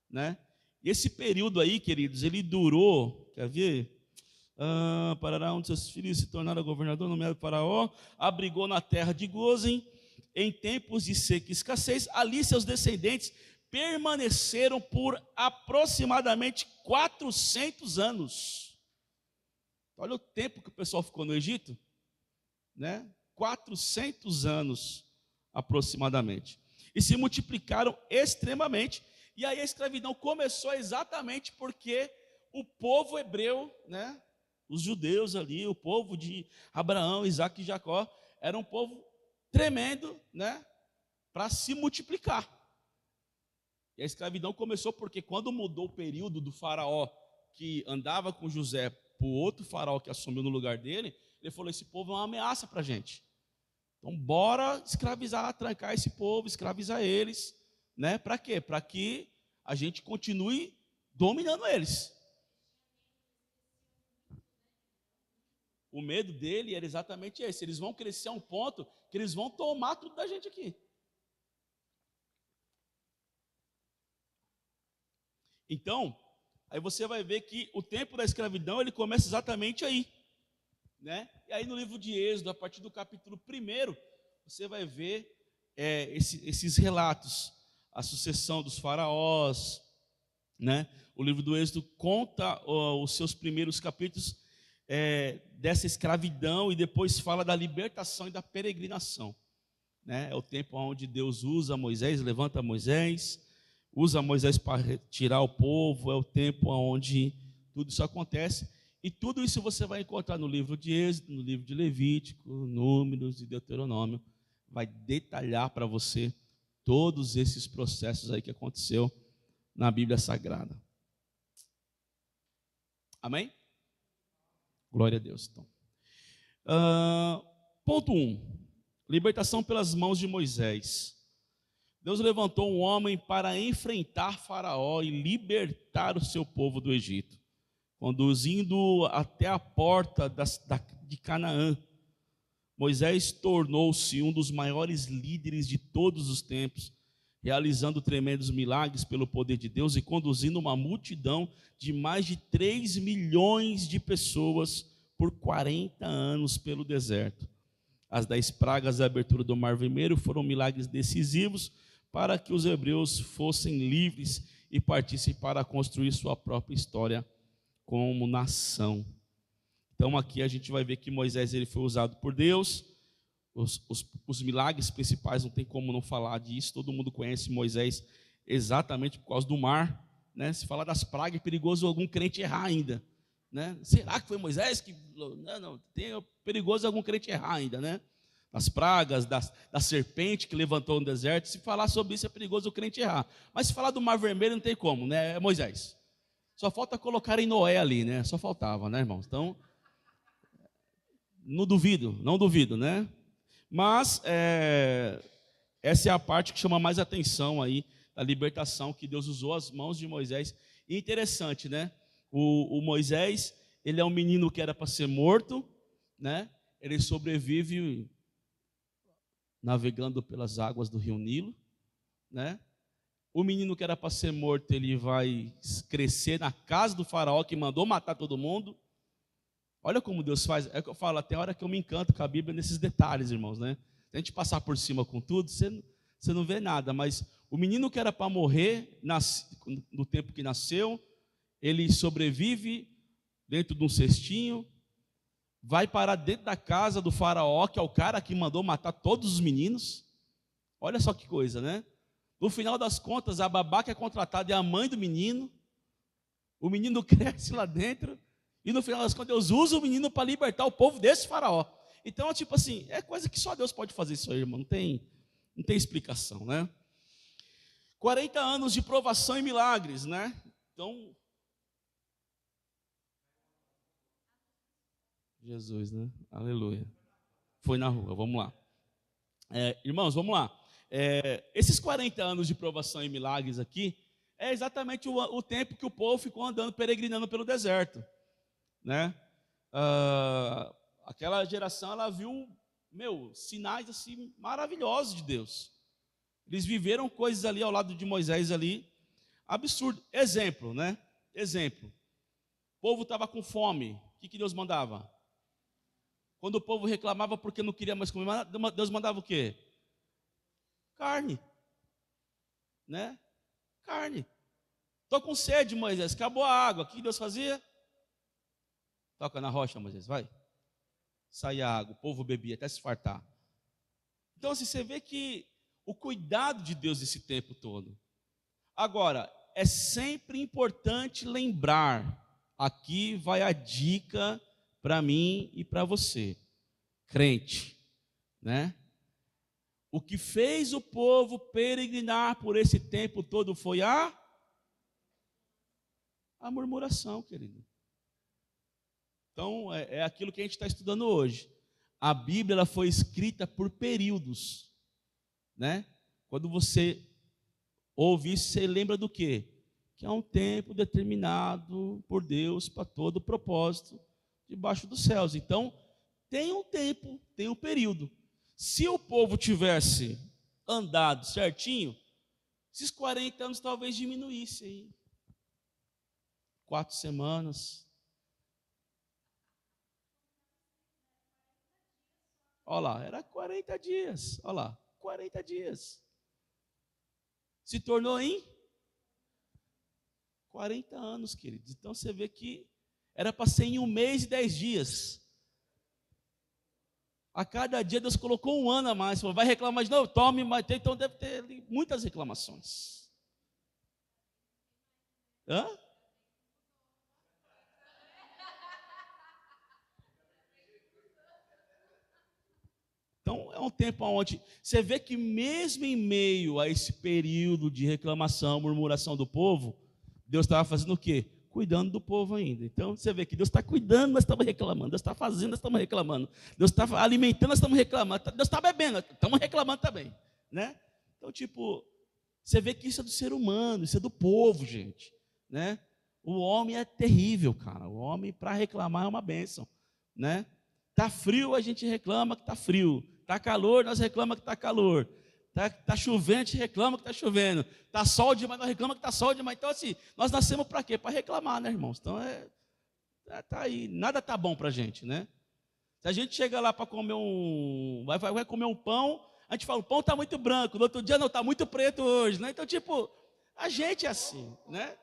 Speaker 1: né? E esse período aí, queridos, ele durou, quer ver? Parará, um de seus filhos se tornara governador, nomeado Faraó, abrigou na terra de Gozem, em tempos de seca e escassez. Ali seus descendentes permaneceram por aproximadamente 400 anos. Olha o tempo que o pessoal ficou no Egito, né? 400 anos aproximadamente. E se multiplicaram extremamente. E aí a escravidão começou exatamente porque o povo hebreu, né? Os judeus ali, o povo de Abraão, Isaac e Jacó, era um povo tremendo, né? Para se multiplicar. E a escravidão começou porque quando mudou o período do faraó que andava com José para o outro faraó que assumiu no lugar dele, ele falou: esse povo é uma ameaça para a gente. Então bora escravizar, trancar esse povo, escravizar eles, né? Para quê? Para que a gente continue dominando eles. O medo dele era exatamente esse: eles vão crescer a um ponto que eles vão tomar tudo da gente aqui. Então, aí você vai ver que o tempo da escravidão, ele começa exatamente aí, né? E aí no livro de Êxodo, a partir do capítulo 1, você vai ver esses relatos, a sucessão dos faraós, né? O livro do Êxodo conta os seus primeiros capítulos dessa escravidão e depois fala da libertação e da peregrinação, né? É o tempo onde Deus usa Moisés, levanta Moisés, usa Moisés para tirar o povo, é o tempo onde tudo isso acontece. E tudo isso você vai encontrar no livro de Êxodo, no livro de Levítico, Números e Deuteronômio. Vai detalhar para você todos esses processos aí que aconteceu na Bíblia Sagrada. Amém? Glória a Deus. Então. Ponto 1. Libertação pelas mãos de Moisés. Deus levantou um homem para enfrentar Faraó e libertar o seu povo do Egito, conduzindo até a porta de Canaã. Moisés tornou-se um dos maiores líderes de todos os tempos, realizando tremendos milagres pelo poder de Deus e conduzindo uma multidão de mais de 3 milhões de pessoas por 40 anos pelo deserto. As 10 pragas da abertura do Mar Vermelho foram milagres decisivos para que os hebreus fossem livres e partissem para construir sua própria história como nação. Então aqui a gente vai ver que Moisés ele foi usado por Deus. Os milagres principais, não tem como não falar disso. Todo mundo conhece Moisés exatamente por causa do mar, né? Se falar das pragas, é perigoso algum crente errar ainda, né? Será que foi Moisés que... Não, é perigoso algum crente errar ainda, né? As pragas, da serpente que levantou no deserto. Se falar sobre isso é perigoso o crente errar. Mas se falar do Mar Vermelho não tem como, né? É Moisés. Só falta colocar em Noé ali, né? Só faltava, né, irmãos? Então, não duvido, né? Mas essa é a parte que chama mais atenção aí, da libertação, que Deus usou as mãos de Moisés. E interessante, né? O Moisés, ele é um menino que era para ser morto, né? Ele sobrevive navegando pelas águas do rio Nilo, né? O menino que era para ser morto, ele vai crescer na casa do faraó, que mandou matar todo mundo. Olha como Deus faz. É o que eu falo, até a hora que eu me encanto com a Bíblia nesses detalhes, irmãos, né? Se a gente passar por cima com tudo, você não vê nada. Mas o menino que era para morrer, no tempo que nasceu, ele sobrevive dentro de um cestinho, vai parar dentro da casa do faraó, que é o cara que mandou matar todos os meninos. Olha só que coisa, né? No final das contas, a babá que é contratada é a mãe do menino. O menino cresce lá dentro. E no final das contas, Deus usa o menino para libertar o povo desse faraó. Então, tipo assim, é coisa que só Deus pode fazer isso aí, irmão. Não tem explicação, né? 40 anos de provação e milagres, né? Então, Jesus, né? Aleluia. Foi na rua, vamos lá. Irmãos, vamos lá. Esses 40 anos de provação e milagres aqui, é exatamente o tempo que o povo ficou andando, peregrinando pelo deserto, né? Aquela geração, ela viu, sinais assim maravilhosos de Deus. Eles viveram coisas ali ao lado de Moisés ali, absurdo. Exemplo, né? Exemplo. O povo estava com fome. O que Deus mandava? Quando o povo reclamava porque não queria mais comer, Deus mandava o quê? Carne, né? Carne. Estou com sede, Moisés, acabou a água. O que Deus fazia? Toca na rocha, Moisés, vai. Saía a água, o povo bebia até se fartar. Então, assim, você vê que o cuidado de Deus esse tempo todo. Agora, é sempre importante lembrar, aqui vai a dica para mim e para você, crente, né? O que fez o povo peregrinar por esse tempo todo foi a murmuração, querido. Então, é aquilo que a gente está estudando hoje. A Bíblia ela foi escrita por períodos, né? Quando você ouve isso, você lembra do quê? Que é um tempo determinado por Deus para todo propósito debaixo dos céus. Então, tem um tempo, tem um período. Se o povo tivesse andado certinho, esses 40 anos talvez diminuísse aí. 4 semanas. Olha lá, era 40 dias. Olha lá, 40 dias. Se tornou em 40 anos, queridos. Então você vê que era para ser em 1 mês e 10 dias. A cada dia Deus colocou 1 ano a mais. Falou, vai reclamar de novo? Tome, mas então deve ter muitas reclamações. Hã? Então é um tempo onde você vê que mesmo em meio a esse período de reclamação, murmuração do povo, Deus estava fazendo o quê? Cuidando do povo ainda. Então você vê que Deus está cuidando, nós estamos reclamando. Deus está fazendo, nós estamos reclamando. Deus está alimentando, nós estamos reclamando. Deus está bebendo, nós estamos reclamando também, né? Então, tipo, você vê que isso é do ser humano, isso é do povo, gente, né? O homem é terrível, cara. O homem, para reclamar, é uma bênção, né? Está frio, a gente reclama que está frio. Está calor, nós reclamamos que está calor. Está chovendo, a gente reclama que está chovendo. Está sol demais, nós reclamamos que está sol demais. Então, assim, nós nascemos para quê? Para reclamar, né, irmãos? Então, tá aí. Nada está bom para a gente, né? Se a gente chega lá para comer vai comer um pão, a gente fala, o pão está muito branco. No outro dia, não, está muito preto hoje, né? Então, tipo, a gente é assim, né?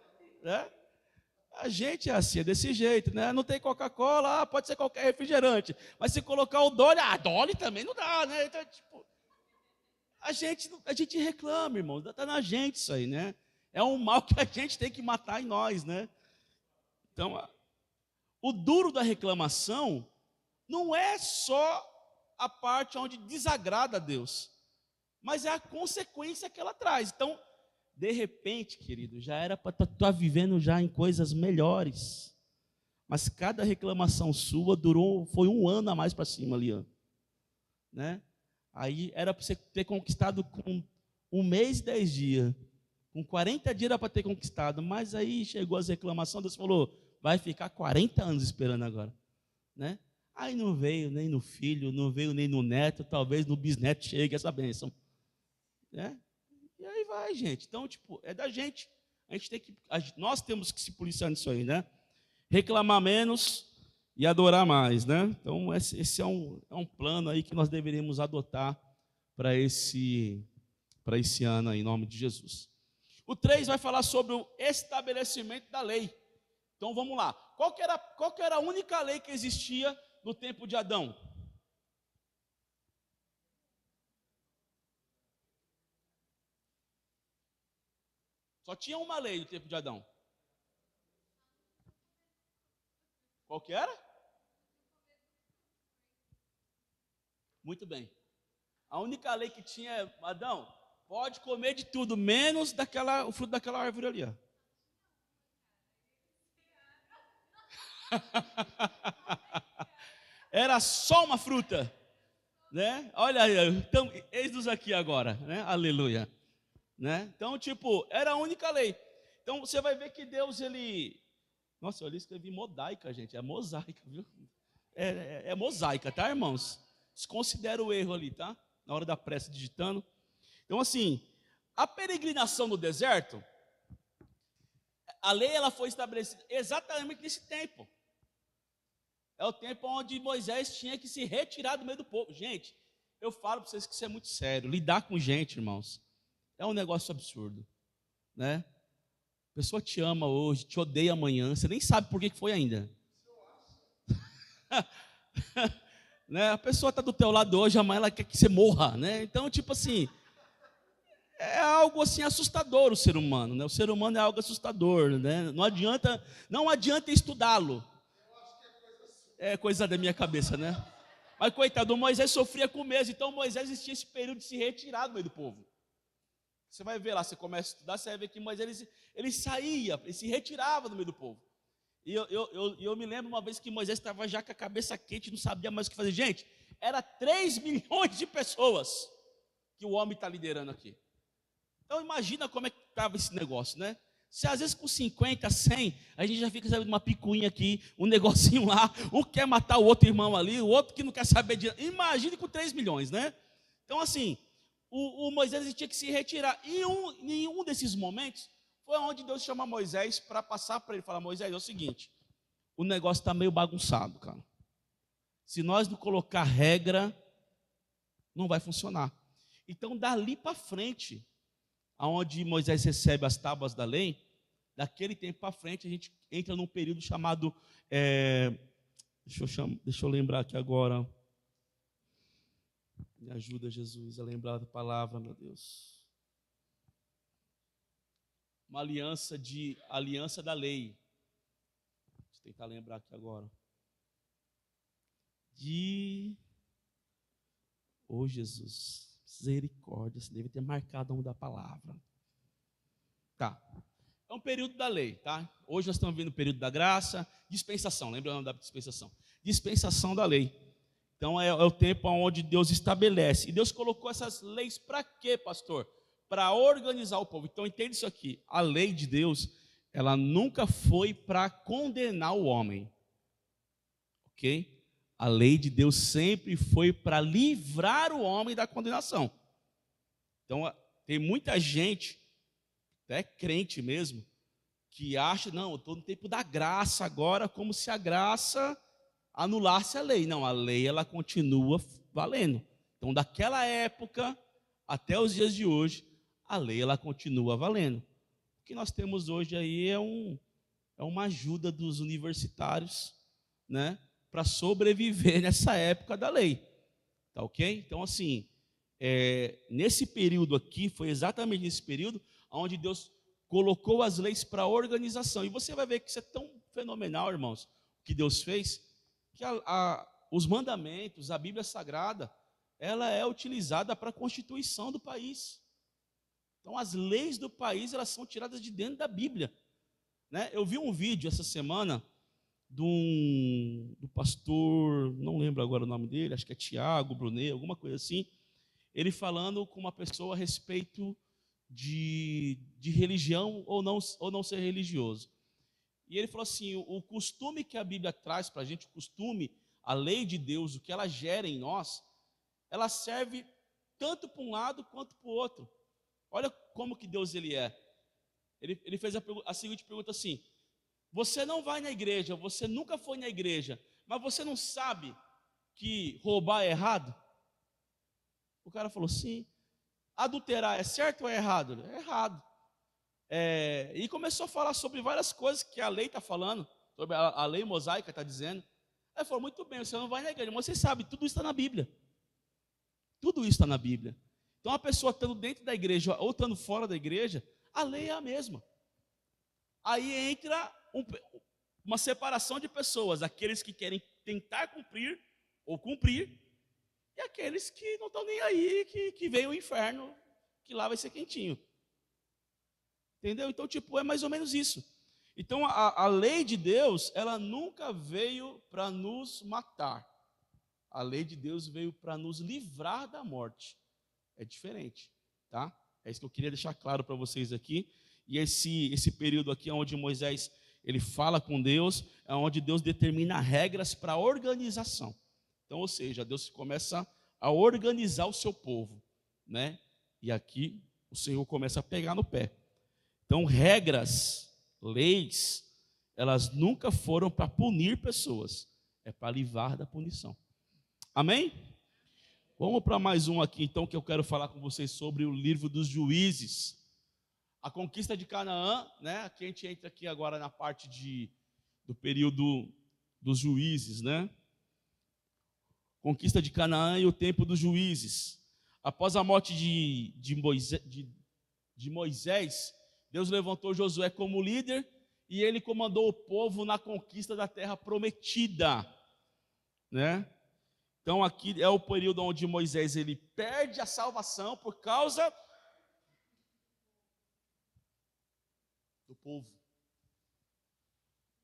Speaker 1: A gente é assim, é desse jeito, né? Não tem Coca-Cola, pode ser qualquer refrigerante. Mas se colocar o Dolly, Dolly também não dá, né? Então, tipo, a gente reclama, irmão. Está na gente isso aí, né? É um mal que a gente tem que matar em nós, né? Então, o duro da reclamação não é só a parte onde desagrada a Deus, mas é a consequência que ela traz. Então, de repente, querido, já era para estar vivendo já em coisas melhores. Mas cada reclamação sua foi 1 ano a mais para cima ali, ó, né? Aí era para você ter conquistado com 1 mês e 10 dias. Com 40 dias era para ter conquistado. Mas aí chegou as reclamações, Deus falou, vai ficar 40 anos esperando agora, né? Aí não veio nem no filho, não veio nem no neto, talvez no bisneto chegue essa bênção, né? E aí vai, gente. Então, tipo, é da gente. Nós temos que se policiar nisso aí, né? Reclamar menos e adorar mais, né? Então, esse é um plano aí que nós deveríamos adotar para esse ano aí, em nome de Jesus. O 3 vai falar sobre o estabelecimento da lei. Então, vamos lá. Qual que era a única lei que existia no tempo de Adão? Só tinha uma lei no tempo de Adão. Qual que era? Muito bem. A única lei que tinha é, Adão, pode comer de tudo, menos o fruto daquela árvore ali. Ó. Era só uma fruta, né? Olha aí, então, eis-nos aqui agora, né? Aleluia. Né? Então, tipo, era a única lei. Então, você vai ver que Deus, Nossa, eu ali escrevi modaica, gente. É mosaica, viu? É mosaica, tá, irmãos? Desconsidera o erro ali, tá? Na hora da pressa digitando. Então, assim, a peregrinação no deserto, a lei ela foi estabelecida exatamente nesse tempo. É o tempo onde Moisés tinha que se retirar do meio do povo. Gente, eu falo para vocês que isso é muito sério. Lidar com gente, irmãos, é um negócio absurdo, né? A pessoa te ama hoje, te odeia amanhã, você nem sabe por que foi ainda. Né? A pessoa está do teu lado hoje, amanhã ela quer que você morra, né? Então, tipo assim, é algo assim assustador o ser humano, né? O ser humano é algo assustador, né? Não adianta estudá-lo. É coisa da minha cabeça, né? Mas coitado, Moisés sofria com o mesmo, então Moisés tinha esse período de se retirar do meio do povo. Você vai ver lá, você começa a estudar, você vai ver que Moisés ele saía, ele se retirava do meio do povo. E eu me lembro uma vez que Moisés estava já com a cabeça quente, não sabia mais o que fazer. Gente, era 3 milhões de pessoas que o homem está liderando aqui. Então imagina como é que estava esse negócio, né? Se às vezes com 50, 100, a gente já fica sabendo uma picuinha aqui, um negocinho lá, um quer matar o outro irmão ali, o outro que não quer saber de... Imagine com 3 milhões, né? Então assim, o Moisés tinha que se retirar. E em um desses momentos, foi onde Deus chama Moisés para passar para ele, falar, Moisés, é o seguinte, o negócio está meio bagunçado, cara. Se nós não colocar regra, não vai funcionar. Então, dali para frente, aonde Moisés recebe as tábuas da lei, daquele tempo para frente, a gente entra num período chamado, deixa eu lembrar aqui agora, me ajuda, Jesus, a lembrar da palavra, meu Deus. Uma aliança da lei. Deixa eu tentar lembrar aqui agora. Jesus, misericórdia, você deve ter marcado o nome da palavra. Tá. É um período da lei, tá? Hoje nós estamos vendo o período da graça, dispensação, lembra o nome da dispensação? Dispensação da lei. Então é o tempo onde Deus estabelece. E Deus colocou essas leis para quê, pastor? Para organizar o povo. Então entende isso aqui. A lei de Deus, ela nunca foi para condenar o homem. Ok? A lei de Deus sempre foi para livrar o homem da condenação. Então tem muita gente, até crente mesmo, que acha, não, eu estou no tempo da graça agora, como se a graça anulasse a lei. Não, a lei ela continua valendo. Então daquela época até os dias de hoje, a lei ela continua valendo. O que nós temos hoje aí é uma ajuda dos universitários, né, para sobreviver nessa época da lei. Tá ok? Então assim, nesse período aqui, foi exatamente nesse período onde Deus colocou as leis para organização. E você vai ver que isso é tão fenomenal, irmãos, o que Deus fez, que os mandamentos, a Bíblia Sagrada, ela é utilizada para a constituição do país. Então as leis do país, elas são tiradas de dentro da Bíblia, né? Eu vi um vídeo essa semana do pastor, não lembro agora o nome dele, acho que é Tiago Brunet, alguma coisa assim, ele falando com uma pessoa a respeito de religião ou não ser religioso. E ele falou assim, o costume que a Bíblia traz para a gente, o costume, a lei de Deus, o que ela gera em nós, ela serve tanto para um lado quanto para o outro. Olha como que Deus ele é. Ele fez a seguinte pergunta assim, você não vai na igreja, você nunca foi na igreja, mas você não sabe que roubar é errado? O cara falou, sim. Adulterar é certo ou é errado? É errado. E começou a falar sobre várias coisas que a lei está falando, sobre a lei mosaica está dizendo. Aí falou, muito bem, você não vai na igreja, mas você sabe, tudo isso está na Bíblia. Tudo isso está na Bíblia. Então a pessoa estando dentro da igreja ou estando fora da igreja, a lei é a mesma. Aí entra uma separação de pessoas, aqueles que querem tentar cumprir ou cumprir, e aqueles que não estão nem aí, que veio o inferno, que lá vai ser quentinho. Entendeu? Então, é mais ou menos isso. Então, a lei de Deus, ela nunca veio para nos matar. A lei de Deus veio para nos livrar da morte. É diferente, tá? É isso que eu queria deixar claro para vocês aqui. E esse período aqui, onde Moisés ele fala com Deus, é onde Deus determina regras para a organização. Então, ou seja, Deus começa a organizar o seu povo, né? E aqui o Senhor começa a pegar no pé. Então, regras, leis, elas nunca foram para punir pessoas, é para livrar da punição. Amém? Vamos para mais um aqui, então, que eu quero falar com vocês sobre o livro dos Juízes. A conquista de Canaã, né? Aqui a gente entra aqui agora na parte do período dos juízes, né? Conquista de Canaã e o tempo dos juízes. Após a morte de Moisés, Deus levantou Josué como líder e ele comandou o povo na conquista da terra prometida, né? Então aqui é o período onde Moisés ele perde a salvação por causa do povo.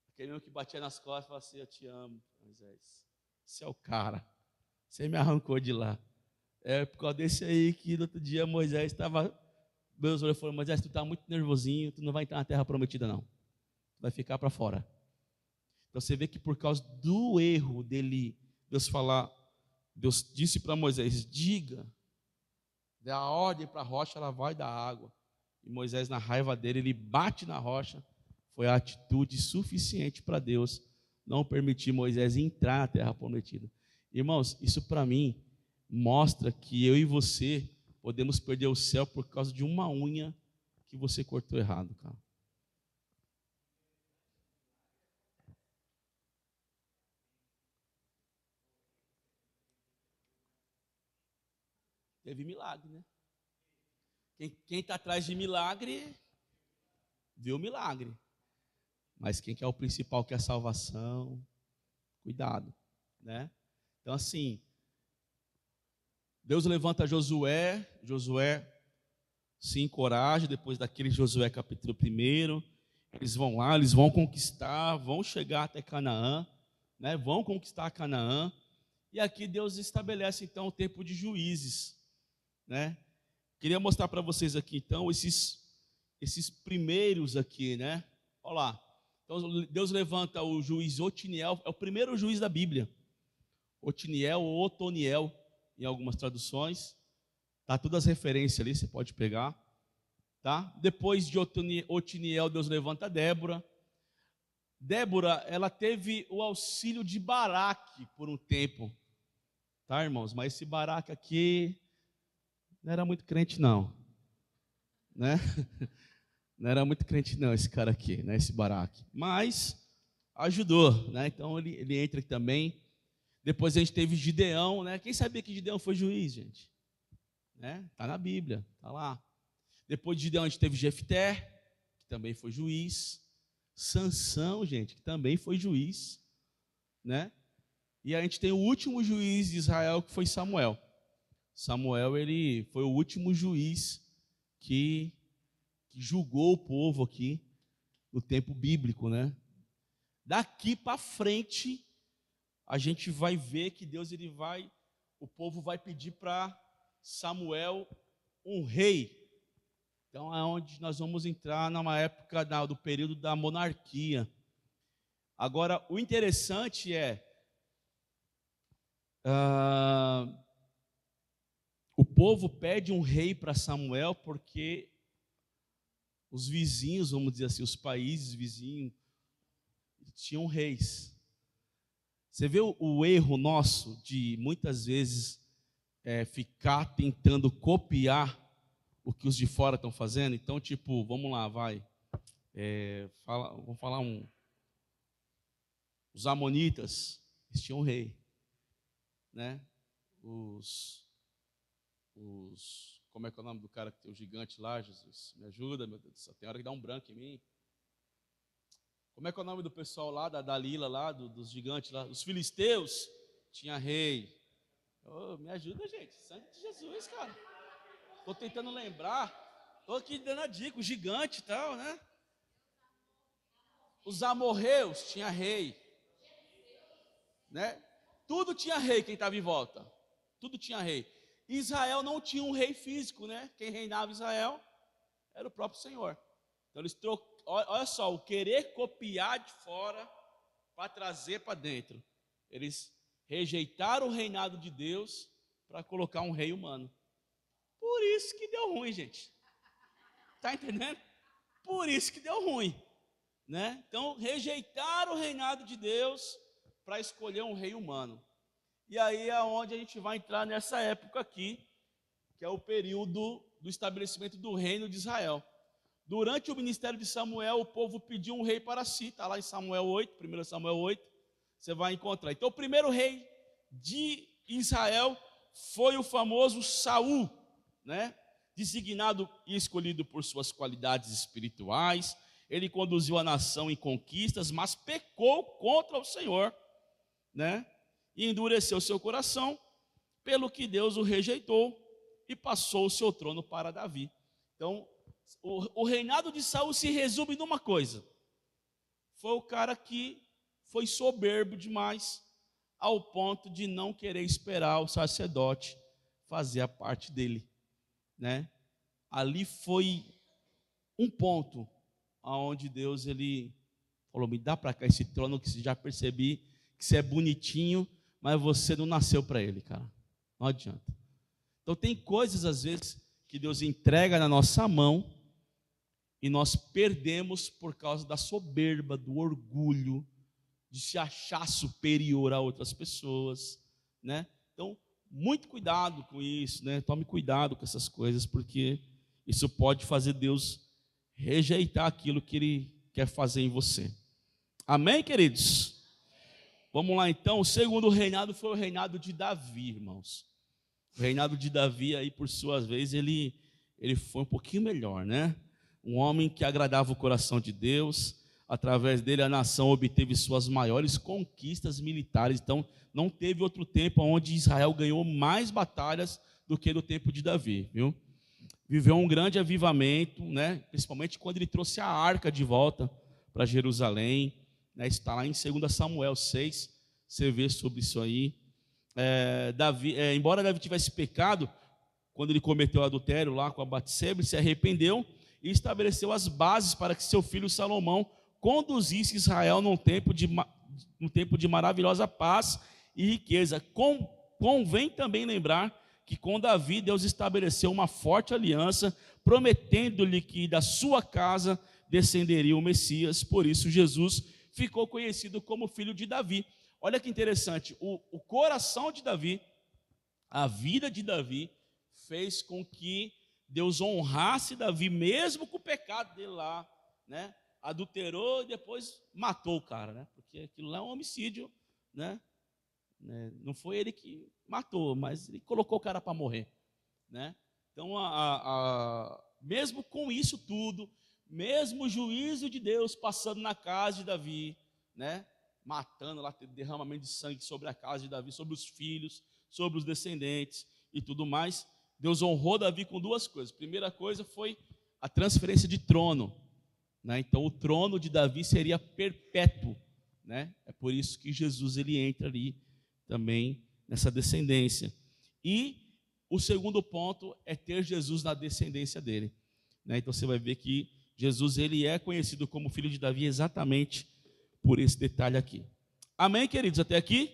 Speaker 1: Aquele mesmo que batia nas costas e falava assim: eu te amo, Moisés. Você é o cara. Você me arrancou de lá. É por causa desse aí que no outro dia Moisés estava. Deus olhou e falou: Moisés, tu está muito nervosinho, tu não vai entrar na terra prometida, não. Tu vai ficar para fora. Então você vê que por causa do erro dele, Deus disse para Moisés: diga, dê a ordem para a rocha, ela vai dar água. E Moisés, na raiva dele, ele bate na rocha. Foi a atitude suficiente para Deus não permitir Moisés entrar na terra prometida. Irmãos, isso para mim mostra que eu e você podemos perder o céu por causa de uma unha que você cortou errado, cara. Teve milagre, né? Quem está atrás de milagre, viu milagre. Mas quem quer o principal, que é a salvação, cuidado, né? Então assim, Deus levanta Josué se encoraja, depois daquele Josué capítulo 1, eles vão lá, eles vão conquistar, vão chegar até Canaã, né? Vão conquistar Canaã, e aqui Deus estabelece então o tempo de juízes, né? Queria mostrar para vocês aqui então esses primeiros aqui, né? Olha lá. Então Deus levanta o juiz Otiniel, é o primeiro juiz da Bíblia. Otiniel ou Otoniel, em algumas traduções. Tá todas as referências ali, você pode pegar, tá? Depois de Otiniel, Deus levanta Débora. Débora, ela teve o auxílio de Baraque por um tempo, tá, irmãos? Mas esse Baraque aqui não era muito crente não, né? Não era muito crente não, esse cara aqui, né? Esse Baraque. Mas ajudou, né? Então ele entra aqui também. Depois a gente teve Gideão, né? Quem sabia que Gideão foi juiz, gente? Né? Tá na Bíblia, tá lá. Depois de Gideão a gente teve Jefté, que também foi juiz. Sansão, gente, que também foi juiz, né? E a gente tem o último juiz de Israel, que foi Samuel. Samuel, ele foi o último juiz que julgou o povo aqui no tempo bíblico, né? Daqui para frente, a gente vai ver que o povo vai pedir para Samuel um rei. Então é onde nós vamos entrar numa época do período da monarquia. Agora, o interessante é, o povo pede um rei para Samuel porque os vizinhos, vamos dizer assim, os países vizinhos, tinham reis. Você vê o erro nosso de muitas vezes ficar tentando copiar o que os de fora estão fazendo? Então, tipo, vamos lá, vai. Vamos falar os amonitas, eles tinham um rei, né? Como é que é o nome do cara que tem o gigante lá, Jesus? Me ajuda, meu Deus do céu. Tem hora que dá um branco em mim. Como é que é o nome do pessoal lá, da Dalila lá, dos gigantes lá? Os filisteus tinha rei. Oh, me ajuda, gente. Sangue de Jesus, cara. Estou tentando lembrar. Estou aqui dando a dica, o gigante e tal, né? Os amorreus tinha rei, né? Tudo tinha rei, quem estava em volta. Tudo tinha rei. Israel não tinha um rei físico, né? Quem reinava Israel era o próprio Senhor. Então eles olha só, o querer copiar de fora para trazer para dentro. Eles rejeitaram o reinado de Deus para colocar um rei humano. Por isso que deu ruim, gente. Tá entendendo? Por isso que deu ruim, né? Então rejeitaram o reinado de Deus para escolher um rei humano. E aí é onde a gente vai entrar nessa época aqui, que é o período do estabelecimento do reino de Israel. Durante o ministério de Samuel, o povo pediu um rei para si, está lá em Samuel 8, 1 Samuel 8, você vai encontrar. Então o primeiro rei de Israel foi o famoso Saul, né? Designado e escolhido por suas qualidades espirituais. Ele conduziu a nação em conquistas, mas pecou contra o Senhor, né? E endureceu seu coração, pelo que Deus o rejeitou e passou o seu trono para Davi. Então, o reinado de Saul se resume numa coisa: foi o cara que foi soberbo demais, ao ponto de não querer esperar o sacerdote fazer a parte dele, né? Ali foi um ponto aonde Deus ele falou: me dá para cá esse trono, que já percebi que você é bonitinho, mas você não nasceu para ele, cara. Não adianta. Então tem coisas às vezes que Deus entrega na nossa mão e nós perdemos por causa da soberba, do orgulho, de se achar superior a outras pessoas, né? Então, muito cuidado com isso, né? Tome cuidado com essas coisas, porque isso pode fazer Deus rejeitar aquilo que Ele quer fazer em você. Amém, queridos? Vamos lá então. O segundo reinado foi o reinado de Davi, irmãos. O reinado de Davi aí, por sua vez, ele foi um pouquinho melhor, né? Um homem que agradava o coração de Deus. Através dele a nação obteve suas maiores conquistas militares. Então não teve outro tempo onde Israel ganhou mais batalhas do que no tempo de Davi, viu? Viveu um grande avivamento, né? Principalmente quando ele trouxe a arca de volta para Jerusalém, né? Está lá em 2 Samuel 6, você vê sobre isso aí. Embora Davi tivesse pecado, quando ele cometeu o adultério lá com a Batseba, ele se arrependeu e estabeleceu as bases para que seu filho Salomão conduzisse Israel num tempo de maravilhosa paz e riqueza. Convém também lembrar que com Davi Deus estabeleceu uma forte aliança, prometendo-lhe que da sua casa descenderia o Messias. Por isso Jesus ficou conhecido como filho de Davi. Olha que interessante, o coração de Davi, a vida de Davi, fez com que Deus honrasse Davi, mesmo com o pecado dele lá, né? Adulterou e depois matou o cara, né? Porque aquilo lá é um homicídio, né? Não foi ele que matou, mas ele colocou o cara para morrer, né? Então, mesmo com isso tudo, mesmo o juízo de Deus passando na casa de Davi, né? Matando lá, derramamento de sangue sobre a casa de Davi, sobre os filhos, sobre os descendentes e tudo mais, Deus honrou Davi com duas coisas. A primeira coisa foi a transferência de trono, né? Então o trono de Davi seria perpétuo, né? É por isso que Jesus ele entra ali também nessa descendência. E o segundo ponto é ter Jesus na descendência dele, né? Então você vai ver que Jesus ele é conhecido como filho de Davi exatamente por esse detalhe aqui. Amém, queridos? Até aqui?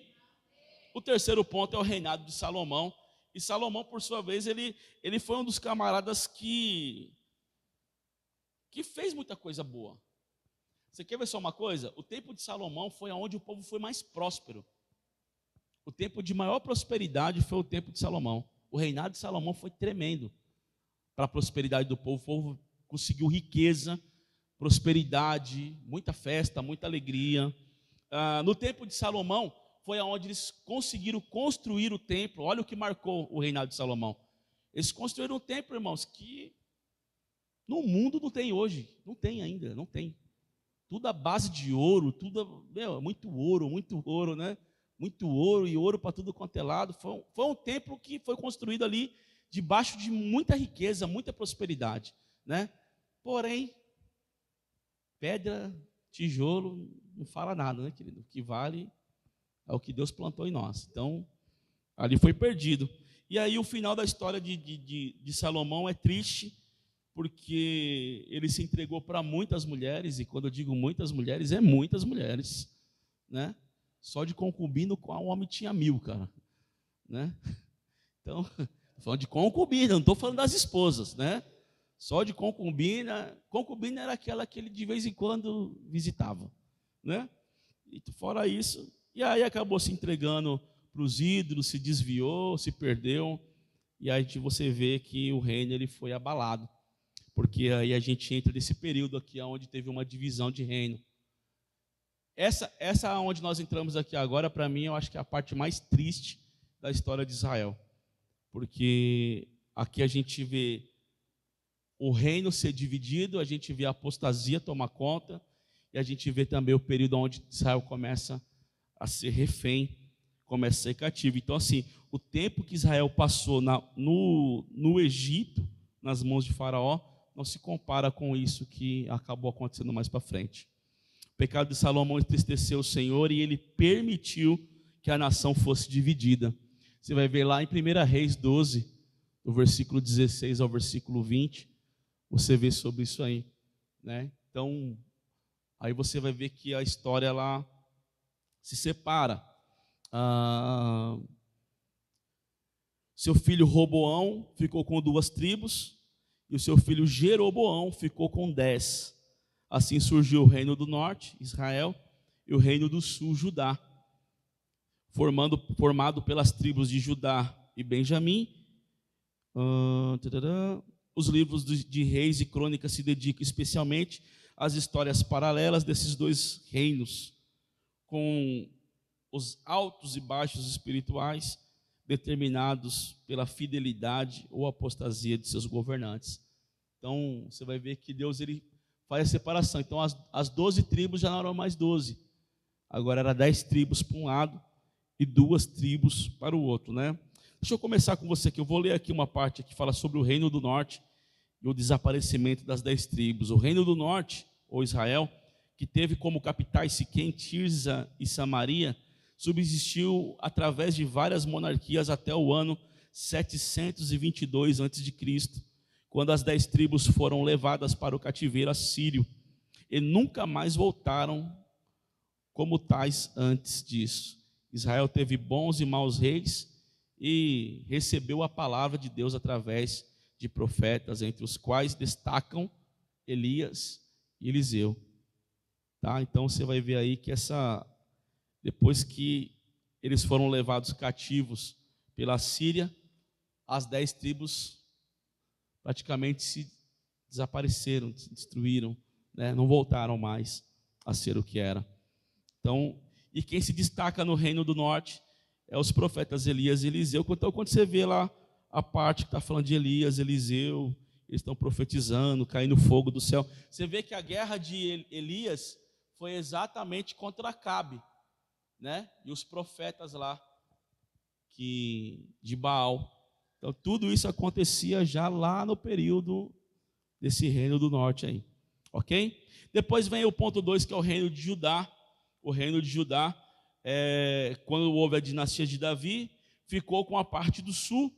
Speaker 1: O terceiro ponto é o reinado de Salomão. E Salomão, por sua vez, ele foi um dos camaradas que fez muita coisa boa. Você quer ver só uma coisa? O tempo de Salomão foi onde o povo foi mais próspero. O tempo de maior prosperidade foi o tempo de Salomão. O reinado de Salomão foi tremendo para a prosperidade do povo. O povo conseguiu riqueza, prosperidade, muita festa, muita alegria. No tempo de Salomão, foi onde eles conseguiram construir o templo. Olha o que marcou o reinado de Salomão. Eles construíram um templo, irmãos, que no mundo não tem hoje. Não tem ainda, não tem. Tudo à base de ouro, muito ouro, né? Muito ouro e ouro para tudo quanto é lado. Foi um templo que foi construído ali debaixo de muita riqueza, muita prosperidade, né? Porém, pedra, tijolo, não fala nada, né, querido? O que vale é o que Deus plantou em nós. Então, ali foi perdido. E aí o final da história de Salomão é triste, porque ele se entregou para muitas mulheres, e quando eu digo muitas mulheres, é muitas mulheres, né? Só de concubino, o homem tinha 1000, cara, né? Então, estou falando de concubina, não estou falando das esposas, né? Só de concubina era aquela que ele de vez em quando visitava, né? E fora isso, e aí acabou se entregando para os ídolos, se desviou, se perdeu, e aí você vê que o reino ele foi abalado, porque aí a gente entra nesse período aqui onde teve uma divisão de reino. Essa onde nós entramos aqui agora, para mim, eu acho que é a parte mais triste da história de Israel, porque aqui a gente vê o reino ser dividido, a gente vê a apostasia tomar conta, e a gente vê também o período onde Israel começa a ser refém, começa a ser cativo. Então, assim, o tempo que Israel passou no Egito, nas mãos de Faraó, não se compara com isso que acabou acontecendo mais para frente. O pecado de Salomão entristeceu o Senhor e ele permitiu que a nação fosse dividida. Você vai ver lá em 1 Reis 12, do versículo 16 ao versículo 20, você vê sobre isso aí, né? Então, aí você vai ver que a história lá se separa. Seu filho Roboão ficou com 2 tribos, e o seu filho Jeroboão ficou com 10. Assim surgiu o reino do norte, Israel, e o reino do sul, Judá, formado pelas tribos de Judá e Benjamim. Os livros de Reis e Crônicas se dedicam especialmente às histórias paralelas desses 2 reinos, com os altos e baixos espirituais determinados pela fidelidade ou apostasia de seus governantes. Então, você vai ver que Deus ele faz a separação. Então, as 12 tribos já não eram mais 12. Agora era 10 tribos para um lado e 2 tribos para o outro, né? Deixa eu começar com você aqui. Eu vou ler aqui uma parte que fala sobre o reino do norte e o desaparecimento das 10 tribos. O reino do norte, ou Israel, que teve como capitais Siquém, Tirza e Samaria, subsistiu através de várias monarquias até o ano 722 a.C., quando as 10 tribos foram levadas para o cativeiro assírio e nunca mais voltaram como tais antes disso. Israel teve bons e maus reis e recebeu a palavra de Deus através de profetas, entre os quais destacam Elias e Eliseu. Tá? Então você vai ver aí que depois que eles foram levados cativos pela Síria, as 10 tribos praticamente se desapareceram, se destruíram, né? Não voltaram mais a ser o que era. Então, e quem se destaca no reino do norte é os profetas Elias e Eliseu. Então, quando você vê lá a parte que está falando de Elias, Eliseu, eles estão profetizando, caindo fogo do céu. Você vê que a guerra de Elias foi exatamente contra Acabe, né? E os profetas lá de Baal. Então, tudo isso acontecia já lá no período desse reino do norte aí, ok? Depois vem o ponto 2, que é o reino de Judá. O reino de Judá, quando houve a dinastia de Davi, ficou com a parte do sul,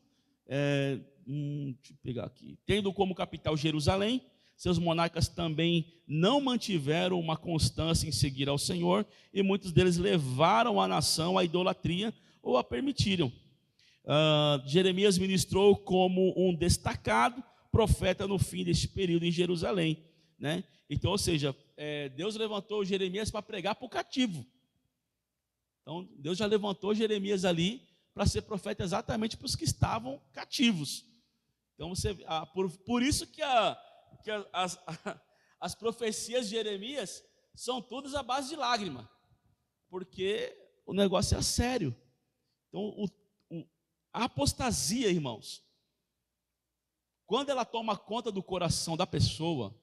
Speaker 1: deixa eu pegar aqui, tendo como capital Jerusalém. Seus monarcas também não mantiveram uma constância em seguir ao Senhor, e muitos deles levaram a nação à idolatria ou a permitiram. Jeremias ministrou como um destacado profeta no fim deste período em Jerusalém, né? Então, ou seja, Deus levantou Jeremias para pregar para o cativo. Então, Deus já levantou Jeremias ali para ser profeta exatamente para os que estavam cativos. Então, por isso que as profecias de Jeremias são todas à base de lágrima, porque o negócio é sério. Então, a apostasia, irmãos, quando ela toma conta do coração da pessoa,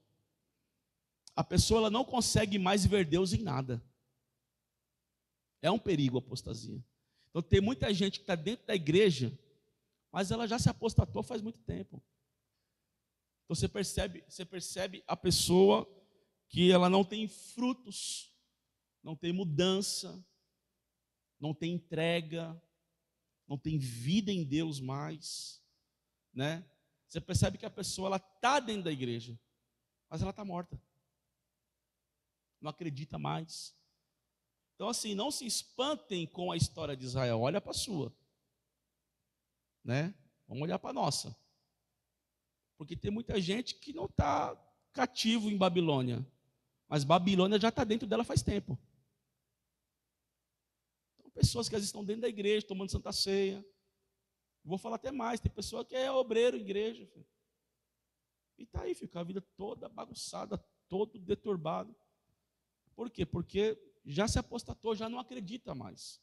Speaker 1: a pessoa ela não consegue mais ver Deus em nada. É um perigo a apostasia. Então tem muita gente que está dentro da igreja, mas ela já se apostatou faz muito tempo. Então você percebe a pessoa que ela não tem frutos, não tem mudança, não tem entrega, não tem vida em Deus mais, né? Você percebe que a pessoa ela está dentro da igreja, mas ela está morta. Não acredita mais. Então, assim, não se espantem com a história de Israel. Olha para a sua, né? Vamos olhar para a nossa. Porque tem muita gente que não está cativo em Babilônia, mas Babilônia já está dentro dela faz tempo. pessoas que às vezes estão dentro da igreja, tomando Santa Ceia. Vou falar até mais, tem pessoa que é obreiro em igreja, filho. E está aí, fica a vida toda bagunçada, todo deturbado. Por quê? Porque já se apostatou, já não acredita mais.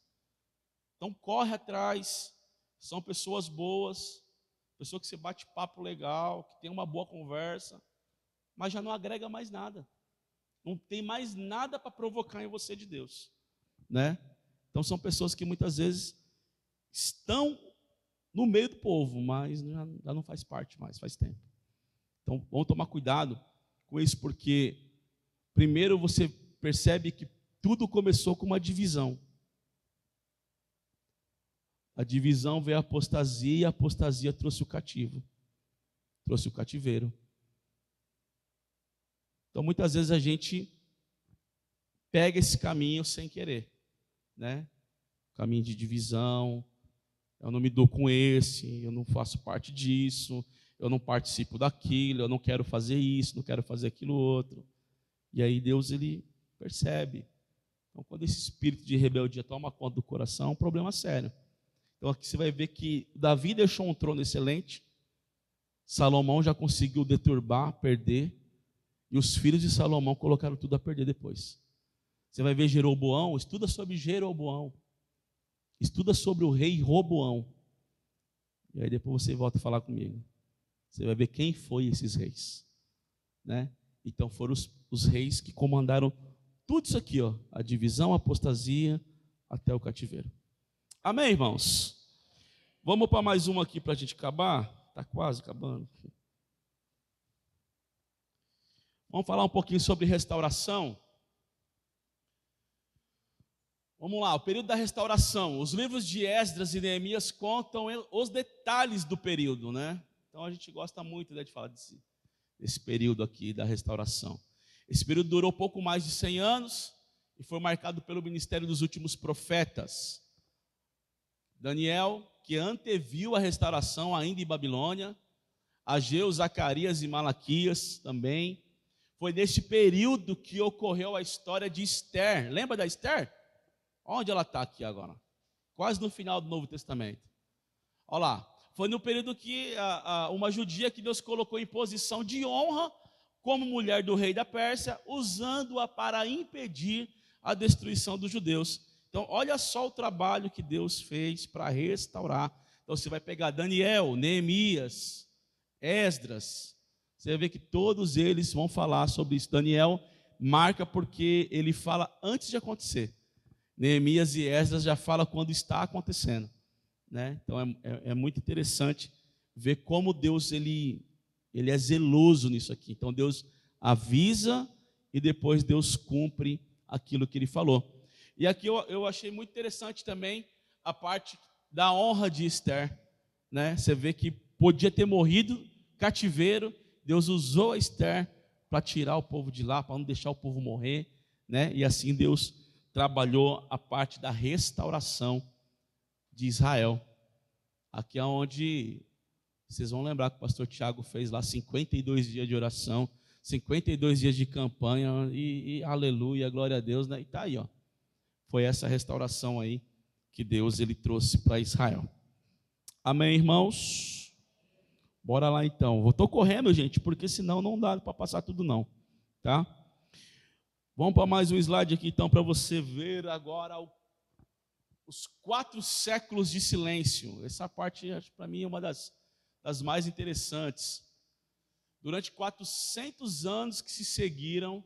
Speaker 1: Então corre atrás, são pessoas boas, pessoa que você bate papo legal, que tem uma boa conversa, mas já não agrega mais nada. Não tem mais nada para provocar em você de Deus, né? Então são pessoas que muitas vezes estão no meio do povo, mas já não faz parte mais, faz tempo. Então vamos tomar cuidado com isso, porque primeiro você percebe que tudo começou com uma divisão. A divisão veio a apostasia, e a apostasia trouxe o cativo, trouxe o cativeiro. Então, muitas vezes a gente pega esse caminho sem querer, né? Caminho de divisão, eu não me dou com esse, eu não faço parte disso, eu não participo daquilo, eu não quero fazer isso, não quero fazer aquilo outro. E aí Deus, ele percebe. Então, quando esse espírito de rebeldia toma conta do coração, é um problema sério. Então aqui você vai ver que Davi deixou um trono excelente, Salomão já conseguiu deturbar, perder, e os filhos de Salomão colocaram tudo a perder depois. Você vai ver Jeroboão, estuda sobre Jeroboão, estuda sobre o rei Roboão, e aí depois você volta a falar comigo. Você vai ver quem foi esses reis, né? Então foram os reis que comandaram tudo isso aqui, ó, a divisão, a apostasia, até o cativeiro. Amém, irmãos? Vamos para mais uma aqui para a gente acabar. Está quase acabando. Vamos falar um pouquinho sobre restauração. Vamos lá, o período da restauração. Os livros de Esdras e Neemias contam os detalhes do período, né? Então a gente gosta muito, né, de falar desse período aqui da restauração. Esse período durou pouco mais de 100 anos e foi marcado pelo ministério dos últimos profetas. Daniel, que anteviu a restauração ainda em Babilônia, Ageu, Zacarias e Malaquias também. Foi neste período que ocorreu a história de Esther. Lembra da Esther? Onde ela está aqui agora? Quase no final do Novo Testamento. Olha lá. Foi no período que uma judia que Deus colocou em posição de honra como mulher do rei da Pérsia, usando-a para impedir a destruição dos judeus. Então, olha só o trabalho que Deus fez para restaurar. Então, você vai pegar Daniel, Neemias, Esdras, você vai ver que todos eles vão falar sobre isso. Daniel marca porque ele fala antes de acontecer. Neemias e Esdras já falam quando está acontecendo, né? Então, é muito interessante ver como Deus ele é zeloso nisso aqui. Então, Deus avisa e depois Deus cumpre aquilo que ele falou. E aqui eu achei muito interessante também a parte da honra de Esther, né? Você vê que podia ter morrido cativeiro, Deus usou a Esther para tirar o povo de lá, para não deixar o povo morrer, né? E assim Deus trabalhou a parte da restauração de Israel. Aqui é onde vocês vão lembrar que o pastor Tiago fez lá 52 dias de oração, 52 dias de campanha, e aleluia, glória a Deus, né? E está aí, ó. Foi essa restauração aí que Deus ele trouxe para Israel. Amém, irmãos? Bora lá então. Estou correndo, gente, porque senão não dá para passar tudo não, tá? Vamos para mais um slide aqui então para você ver agora os 4 séculos de silêncio. Essa parte para mim é uma das mais interessantes. Durante 400 anos que se seguiram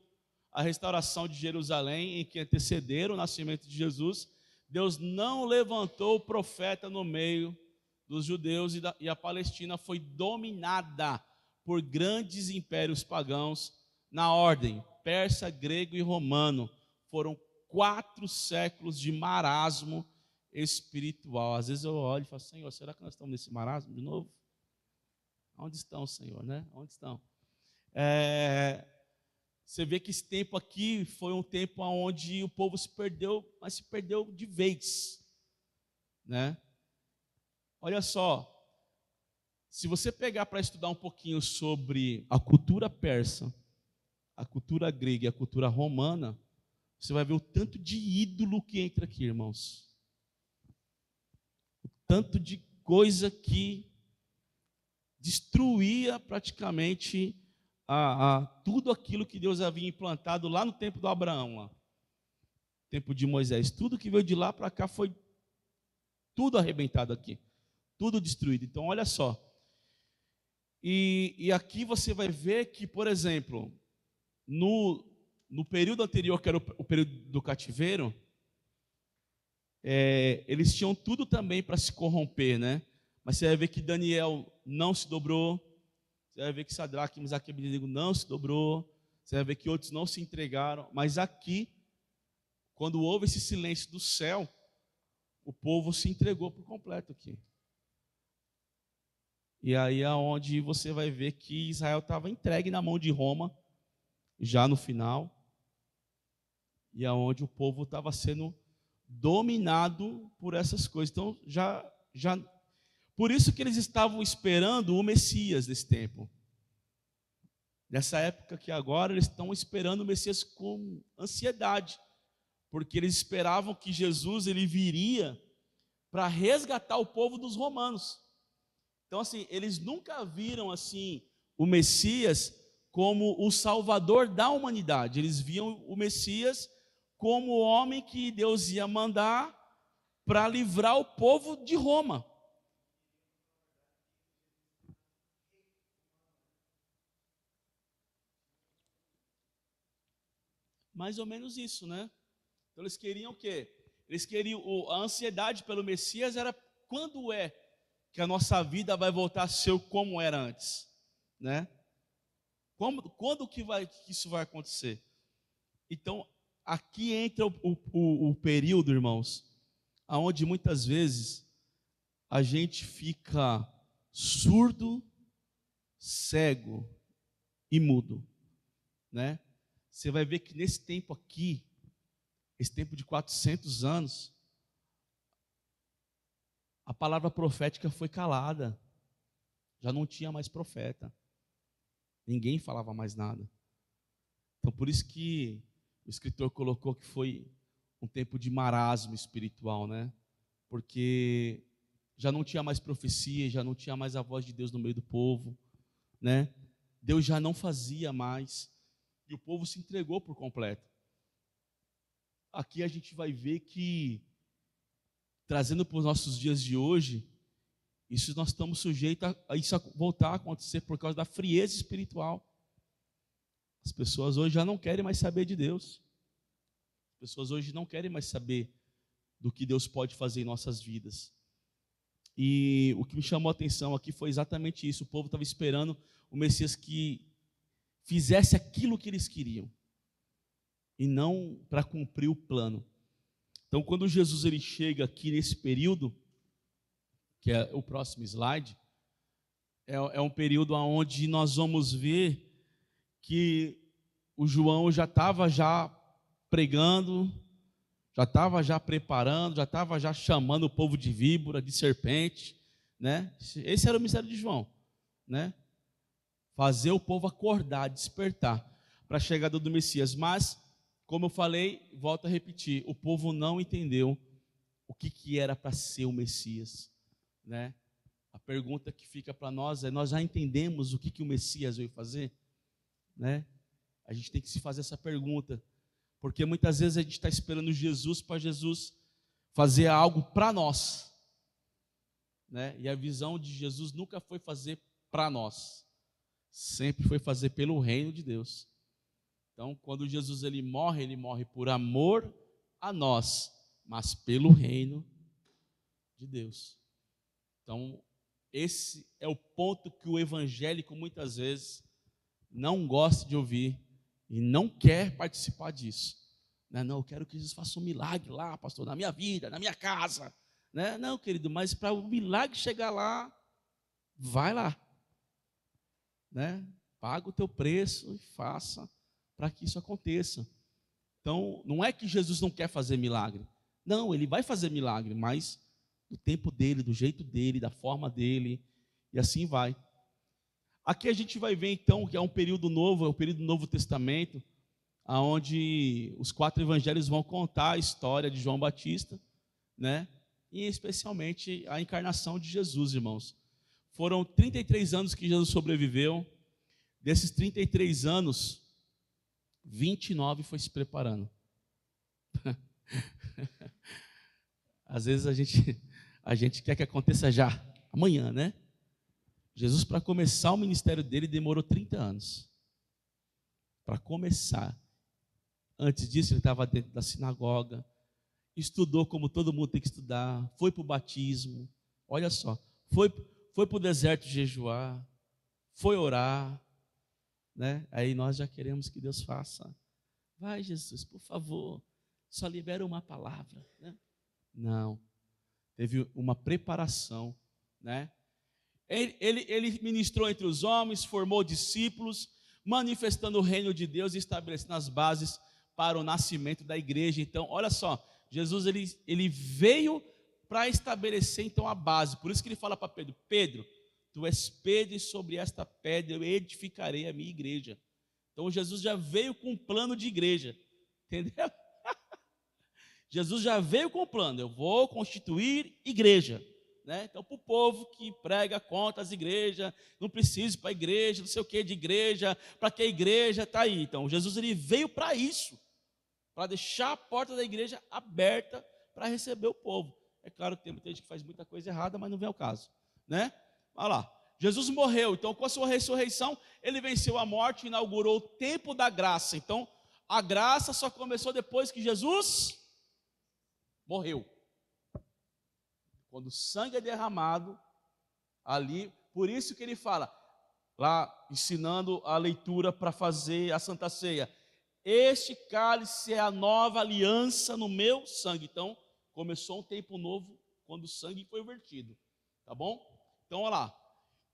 Speaker 1: a restauração de Jerusalém, em que antecederam o nascimento de Jesus, Deus não levantou profeta no meio dos judeus e a Palestina foi dominada por grandes impérios pagãos na ordem persa, grego e romano. Foram 4 séculos de marasmo espiritual. Às vezes eu olho e falo, Senhor, será que nós estamos nesse marasmo de novo? Onde estão, Senhor, né? Onde estão? Você vê que esse tempo aqui foi um tempo onde o povo se perdeu, mas se perdeu de vez, né? Olha só, se você pegar para estudar um pouquinho sobre a cultura persa, a cultura grega e a cultura romana, você vai ver o tanto de ídolo que entra aqui, irmãos. tanto de coisa que destruía praticamente tudo aquilo que Deus havia implantado lá no tempo do Abraão, lá, tempo de Moisés. Tudo que veio de lá para cá foi tudo arrebentado aqui, tudo destruído. Então, olha só. E aqui você vai ver que, por exemplo, no período anterior, que era o período do cativeiro, eles tinham tudo também para se corromper, né? Mas você vai ver que Daniel não se dobrou, você vai ver que Sadraque, Mesaque e Abednego não se dobrou, você vai ver que outros não se entregaram, mas aqui, quando houve esse silêncio do céu, o povo se entregou por completo aqui. E aí é onde você vai ver que Israel estava entregue na mão de Roma, já no final, e é onde o povo estava sendo dominado por essas coisas. Então, por isso que eles estavam esperando o Messias desse tempo. Nessa época que agora eles estão esperando o Messias com ansiedade, porque eles esperavam que Jesus ele viria para resgatar o povo dos romanos. Então, assim, eles nunca viram assim o Messias como o salvador da humanidade. Eles viam o Messias como o homem que Deus ia mandar para livrar o povo de Roma. Mais ou menos isso, né? Então eles queriam o quê? Eles queriam, a ansiedade pelo Messias era quando que a nossa vida vai voltar a ser como era antes, né? Quando que isso vai acontecer? Então, aqui entra o período, irmãos, aonde muitas vezes a gente fica surdo, cego e mudo, né? Você vai ver que nesse tempo aqui, esse tempo de 400 anos, a palavra profética foi calada. Já não tinha mais profeta. Ninguém falava mais nada. Então, por isso que o escritor colocou que foi um tempo de marasmo espiritual, né? Porque já não tinha mais profecia, já não tinha mais a voz de Deus no meio do povo, né? Deus já não fazia mais. E o povo se entregou por completo. Aqui a gente vai ver que, trazendo para os nossos dias de hoje, isso nós estamos sujeitos a isso voltar a acontecer por causa da frieza espiritual. As pessoas hoje já não querem mais saber de Deus. As pessoas hoje não querem mais saber do que Deus pode fazer em nossas vidas. E o que me chamou a atenção aqui foi exatamente isso. O povo estava esperando o Messias que fizesse aquilo que eles queriam, e não para cumprir o plano. Então, quando Jesus ele chega aqui nesse período, que é o próximo slide, é um período onde nós vamos ver que o João já estava pregando, já estava preparando, já estava chamando o povo de víbora, de serpente, né? Esse era o mistério de João, né? Fazer o povo acordar, despertar para a chegada do Messias. Mas, como eu falei, volto a repetir, o povo não entendeu o que era para ser o Messias, né? A pergunta que fica para nós é: nós já entendemos o que o Messias veio fazer, né? A gente tem que se fazer essa pergunta, porque muitas vezes a gente está esperando Jesus para Jesus fazer algo para nós, né? E a visão de Jesus nunca foi fazer para nós, sempre foi fazer pelo reino de Deus. Então, quando Jesus ele morre por amor a nós, mas pelo reino de Deus. Então, esse é o ponto que o evangélico muitas vezes não gosta de ouvir e não quer participar disso. Não, eu quero que Jesus faça um milagre lá, pastor, na minha vida, na minha casa. Não, querido, mas para o milagre chegar lá, vai lá. Paga o teu preço e faça para que isso aconteça. Então, não é que Jesus não quer fazer milagre. Não, ele vai fazer milagre, mas do tempo dele, do jeito dele, da forma dele, e assim vai. Aqui a gente vai ver então que é um período novo, é o período do Novo Testamento, onde os 4 evangelhos vão contar a história de João Batista, né? e especialmente a encarnação de Jesus, irmãos. Foram 33 anos que Jesus sobreviveu. Desses 33 anos, 29 foi se preparando. Às vezes a gente quer que aconteça já, amanhã, né? Jesus, para começar o ministério dele, demorou 30 anos. Para começar. Antes disso, ele estava dentro da sinagoga, estudou como todo mundo tem que estudar, foi para o batismo, olha só, foi para o deserto jejuar, foi orar, né? Aí nós já queremos que Deus faça. Vai, Jesus, por favor, só libera uma palavra, né? Não, teve uma preparação, né? Ele ministrou entre os homens, formou discípulos, manifestando o reino de Deus e estabelecendo as bases para o nascimento da igreja. Então, olha só, Jesus ele veio para estabelecer então a base. Por isso que ele fala para Pedro: Pedro, tu és Pedro, e sobre esta pedra eu edificarei a minha igreja. Então Jesus já veio com um plano de igreja, entendeu? Jesus já veio com o plano: eu vou constituir igreja, né? Então, para o povo que prega contra as igrejas, não precisa ir para a igreja, não sei o que de igreja, para que a igreja está aí. Então, Jesus ele veio para isso, para deixar a porta da igreja aberta para receber o povo. É claro que tem muita gente que faz muita coisa errada, mas não vem ao caso, né? Olha lá, Jesus morreu, então com a sua ressurreição, ele venceu a morte e inaugurou o tempo da graça. Então, a graça só começou depois que Jesus morreu. Quando o sangue é derramado, ali, por isso que ele fala, lá ensinando a leitura para fazer a Santa Ceia: este cálice é a nova aliança no meu sangue. Então, começou um tempo novo quando o sangue foi vertido, tá bom? Então, olha lá.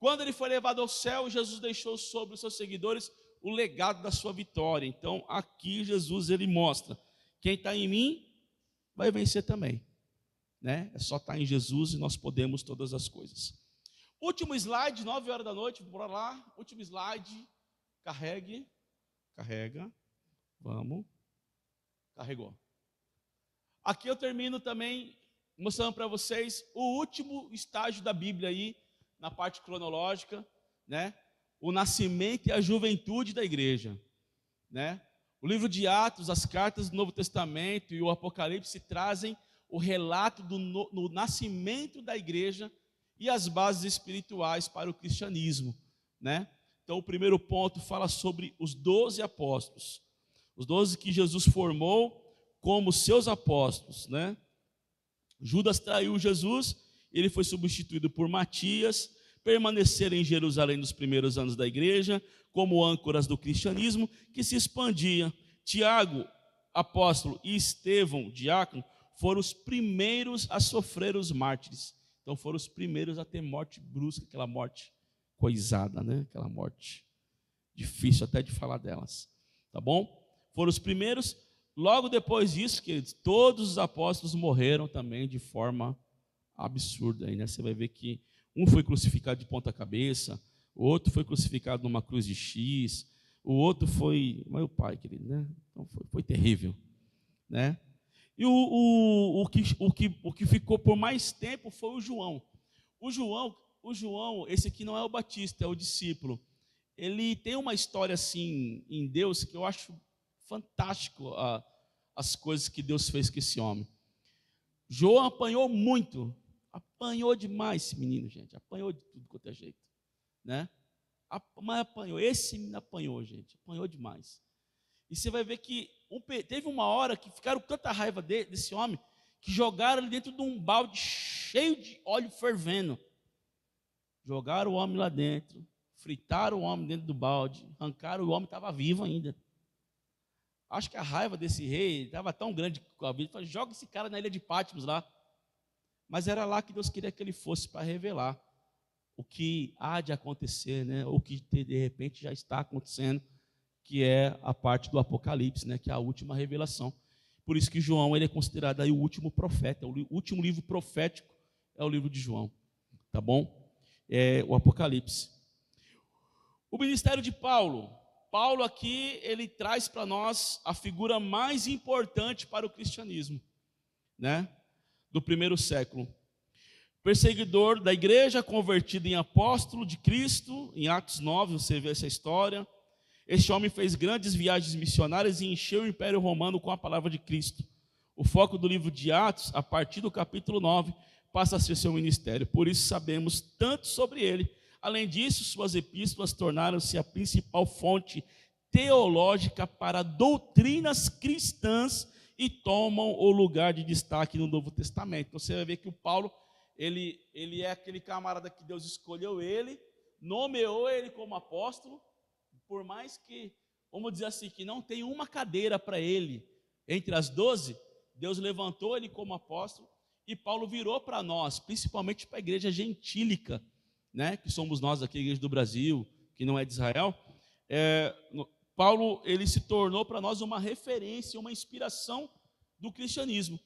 Speaker 1: Quando ele foi levado ao céu, Jesus deixou sobre os seus seguidores o legado da sua vitória. Então, aqui Jesus ele mostra: quem está em mim vai vencer também, né? É só estar em Jesus e nós podemos todas as coisas. Último slide, 9 horas da noite, bora lá. Último slide, carrega, vamos, carregou. Aqui eu termino também mostrando para vocês o último estágio da Bíblia aí, na parte cronológica, né? O nascimento e a juventude da igreja, né? O livro de Atos, as cartas do Novo Testamento e o Apocalipse trazem o relato do nascimento da igreja e as bases espirituais para o cristianismo, né? Então, o primeiro ponto fala sobre os 12 apóstolos, os 12 que Jesus formou como seus apóstolos, né? Judas traiu Jesus, ele foi substituído por Matias, permaneceram em Jerusalém nos primeiros anos da igreja, como âncoras do cristianismo, que se expandia. Tiago, apóstolo, e Estevão, diácono, foram os primeiros a sofrer os mártires. Então foram os primeiros a ter morte brusca, aquela morte coisada, né? Aquela morte difícil até de falar delas, tá bom? Foram os primeiros. Logo depois disso, queridos, todos os apóstolos morreram também de forma absurda. Aí, né? Você vai ver que um foi crucificado de ponta cabeça, o outro foi crucificado numa cruz de X, o outro foi, meu pai, querido, né? Então foi terrível, né? E o que ficou por mais tempo foi o João. O João, esse aqui não é o Batista, é o discípulo. Ele tem uma história assim em Deus que eu acho fantástico, as coisas que Deus fez com esse homem. João apanhou muito, apanhou demais esse menino, gente, apanhou de tudo quanto é jeito, né? Mas apanhou, esse menino apanhou, gente, apanhou demais. E você vai ver que teve uma hora que ficaram com tanta raiva desse homem, que jogaram ele dentro de um balde cheio de óleo fervendo. Jogaram o homem lá dentro, fritaram o homem dentro do balde, arrancaram, o homem estava vivo ainda. Acho que a raiva desse rei estava tão grande com a vida, falou: joga esse cara na ilha de Patmos lá. Mas era lá que Deus queria que ele fosse, para revelar o que há de acontecer, né? Ou que de repente já está acontecendo, que é a parte do Apocalipse, né? Que é a última revelação. Por isso que João ele é considerado aí o último profeta, o último livro profético é o livro de João, tá bom? É o Apocalipse. O ministério de Paulo aqui, ele traz para nós a figura mais importante para o cristianismo, né? do primeiro século. Perseguidor da igreja, convertido em apóstolo de Cristo, em Atos 9, você vê essa história. Este homem fez grandes viagens missionárias e encheu o Império Romano com a palavra de Cristo. O foco do livro de Atos, a partir do capítulo 9, passa a ser seu ministério. Por isso sabemos tanto sobre ele. Além disso, suas epístolas tornaram-se a principal fonte teológica para doutrinas cristãs e tomam o lugar de destaque no Novo Testamento. Então, você vai ver que o Paulo, ele é aquele camarada que Deus escolheu ele, nomeou ele como apóstolo, por mais que, vamos dizer assim, que não tem uma cadeira para ele entre as 12, Deus levantou ele como apóstolo, e Paulo virou para nós, principalmente para a igreja gentílica, né, que somos nós aqui, a igreja do Brasil, que não é de Israel. Paulo, ele se tornou para nós uma referência, uma inspiração do cristianismo.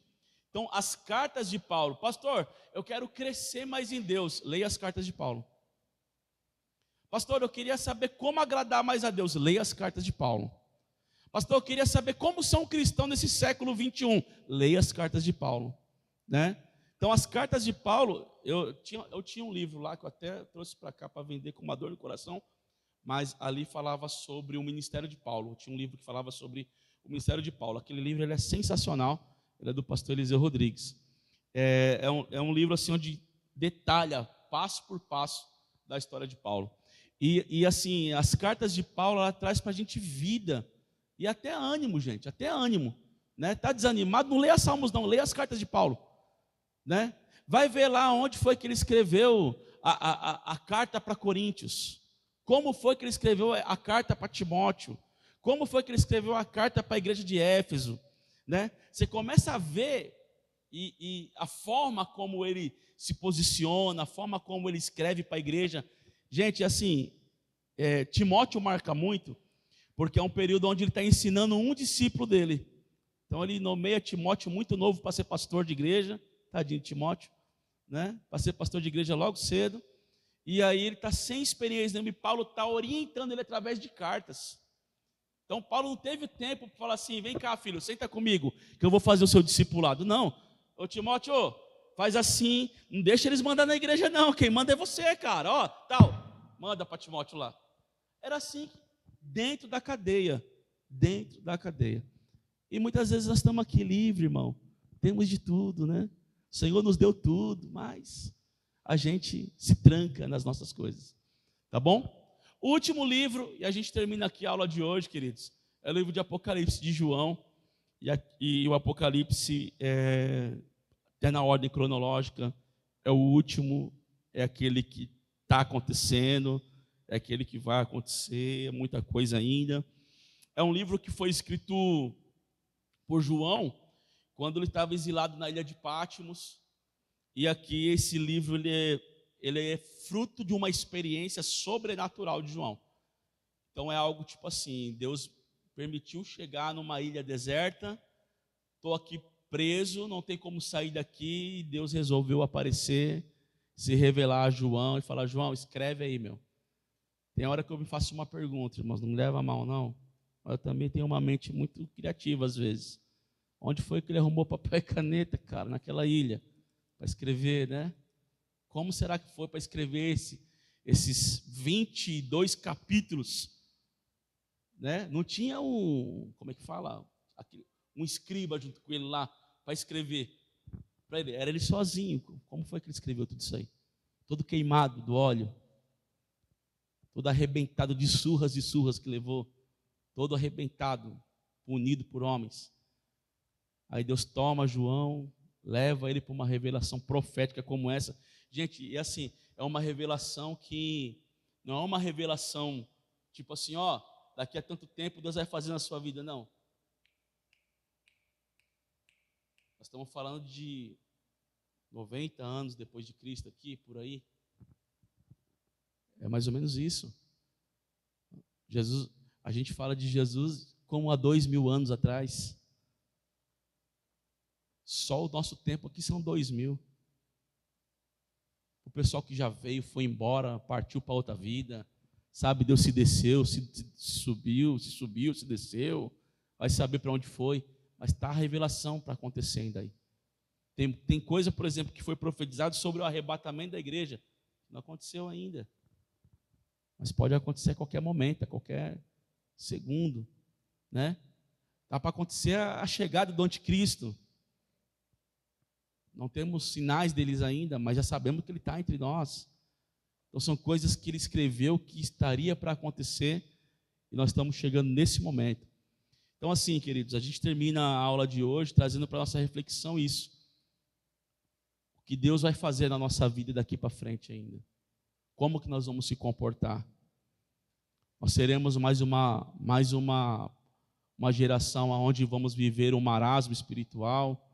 Speaker 1: Então, as cartas de Paulo, pastor, eu quero crescer mais em Deus, leia as cartas de Paulo. Pastor, eu queria saber como agradar mais a Deus, leia as cartas de Paulo. Pastor, eu queria saber como ser um cristão nesse século 21, leia as cartas de Paulo, né? Então, as cartas de Paulo, eu tinha um livro lá que eu até trouxe para cá para vender com uma dor no coração, mas ali falava sobre o ministério de Paulo. Tinha um livro que falava sobre o ministério de Paulo. Aquele livro ele é sensacional, ele é do pastor Eliseu Rodrigues. É um livro assim onde detalha passo por passo da história de Paulo. E assim, as cartas de Paulo, ela traz para a gente vida e até ânimo, gente, até ânimo, né? Tá desanimado? Não leia Salmos não, leia as cartas de Paulo, né? Vai ver lá onde foi que ele escreveu a carta para Coríntios, como foi que ele escreveu a carta para Timóteo, como foi que ele escreveu a carta para a igreja de Éfeso, né? Você começa a ver e a forma como ele se posiciona, a forma como ele escreve para a igreja. Gente, assim, Timóteo marca muito, porque é um período onde ele está ensinando um discípulo dele. Então ele nomeia Timóteo muito novo para ser pastor de igreja, tadinho de Timóteo, né? Para ser pastor de igreja logo cedo. E aí ele está sem experiência nenhuma, e Paulo está orientando ele através de cartas. Então Paulo não teve tempo para falar assim, vem cá filho, senta comigo, que eu vou fazer o seu discipulado. Não, ô Timóteo, faz assim, não deixa eles mandar na igreja não, quem manda é você, cara, ó, tal. Manda para Timóteo lá. Era assim, dentro da cadeia. E muitas vezes nós estamos aqui livres, irmão. Temos de tudo, né? O Senhor nos deu tudo, mas a gente se tranca nas nossas coisas. Tá bom? O último livro, e a gente termina aqui a aula de hoje, queridos, é o livro de Apocalipse de João. E o Apocalipse é na ordem cronológica, é o último, é aquele que está acontecendo, é aquele que vai acontecer, é muita coisa ainda. É um livro que foi escrito por João quando ele estava exilado na ilha de Patmos. E aqui esse livro ele é fruto de uma experiência sobrenatural de João. Então é algo tipo assim, Deus permitiu chegar numa ilha deserta, estou aqui preso, não tem como sair daqui, e Deus resolveu aparecer, se revelar a João e falar, João, escreve aí, meu. Tem hora que eu me faço uma pergunta, irmãos, não me leva a mal não, mas eu também tenho uma mente muito criativa às vezes. Onde foi que ele arrumou papel e caneta, cara, naquela ilha, para escrever, né? Como será que foi para escrever esses 22 capítulos? Né? Não tinha como é que fala? Um escriba junto com ele lá para escrever. Para ele, era ele sozinho. Como foi que ele escreveu tudo isso aí? Todo queimado do óleo, todo arrebentado de surras e surras que levou, todo arrebentado, punido por homens. Aí Deus toma João, leva ele para uma revelação profética como essa. Gente, e assim, é uma revelação que não é uma revelação tipo assim, ó, daqui a tanto tempo Deus vai fazer na sua vida, não. Nós estamos falando de 90 anos depois de Cristo aqui, por aí. É mais ou menos isso. Jesus, a gente fala de Jesus como há 2000 anos atrás. Só o nosso tempo aqui são 2000. O pessoal que já veio, foi embora, partiu para outra vida, sabe, Deus se desceu, se subiu, se desceu, vai saber para onde foi, mas está a revelação para acontecer ainda aí. Tem coisa, por exemplo, que foi profetizado sobre o arrebatamento da igreja. Não aconteceu ainda. Mas pode acontecer a qualquer momento, a qualquer segundo, né? Está para acontecer a chegada do anticristo. Não temos sinais deles ainda, mas já sabemos que ele está entre nós. Então são coisas que ele escreveu que estaria para acontecer e nós estamos chegando nesse momento. Então assim, queridos, a gente termina a aula de hoje trazendo para a nossa reflexão isso. O que Deus vai fazer na nossa vida daqui para frente ainda. Como que nós vamos se comportar? Nós seremos mais uma geração onde vamos viver um marasmo espiritual?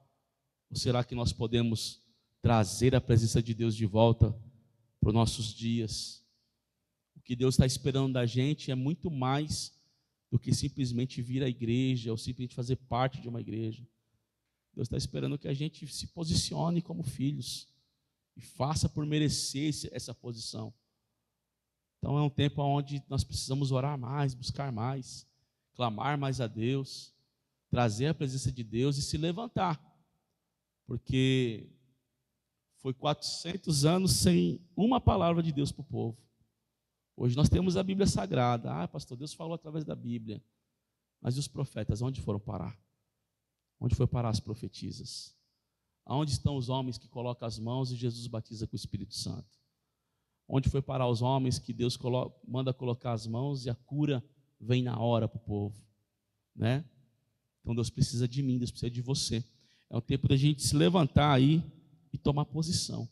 Speaker 1: Ou será que nós podemos trazer a presença de Deus de volta para os nossos dias? O que Deus está esperando da gente é muito mais do que simplesmente vir à igreja ou simplesmente fazer parte de uma igreja. Deus está esperando que a gente se posicione como filhos e faça por merecer essa posição. Então é um tempo onde nós precisamos orar mais, buscar mais, clamar mais a Deus, trazer a presença de Deus e se levantar. Porque foi 400 anos sem uma palavra de Deus para o povo. Hoje nós temos a Bíblia Sagrada. Ah, pastor, Deus falou através da Bíblia. Mas e os profetas, onde foram parar? Onde foi parar as profetisas? Aonde estão os homens que colocam as mãos e Jesus batiza com o Espírito Santo? Onde foi parar os homens que Deus manda colocar as mãos e a cura vem na hora para o povo? Né? Então Deus precisa de mim, Deus precisa de você. É o tempo da gente se levantar aí e tomar posição.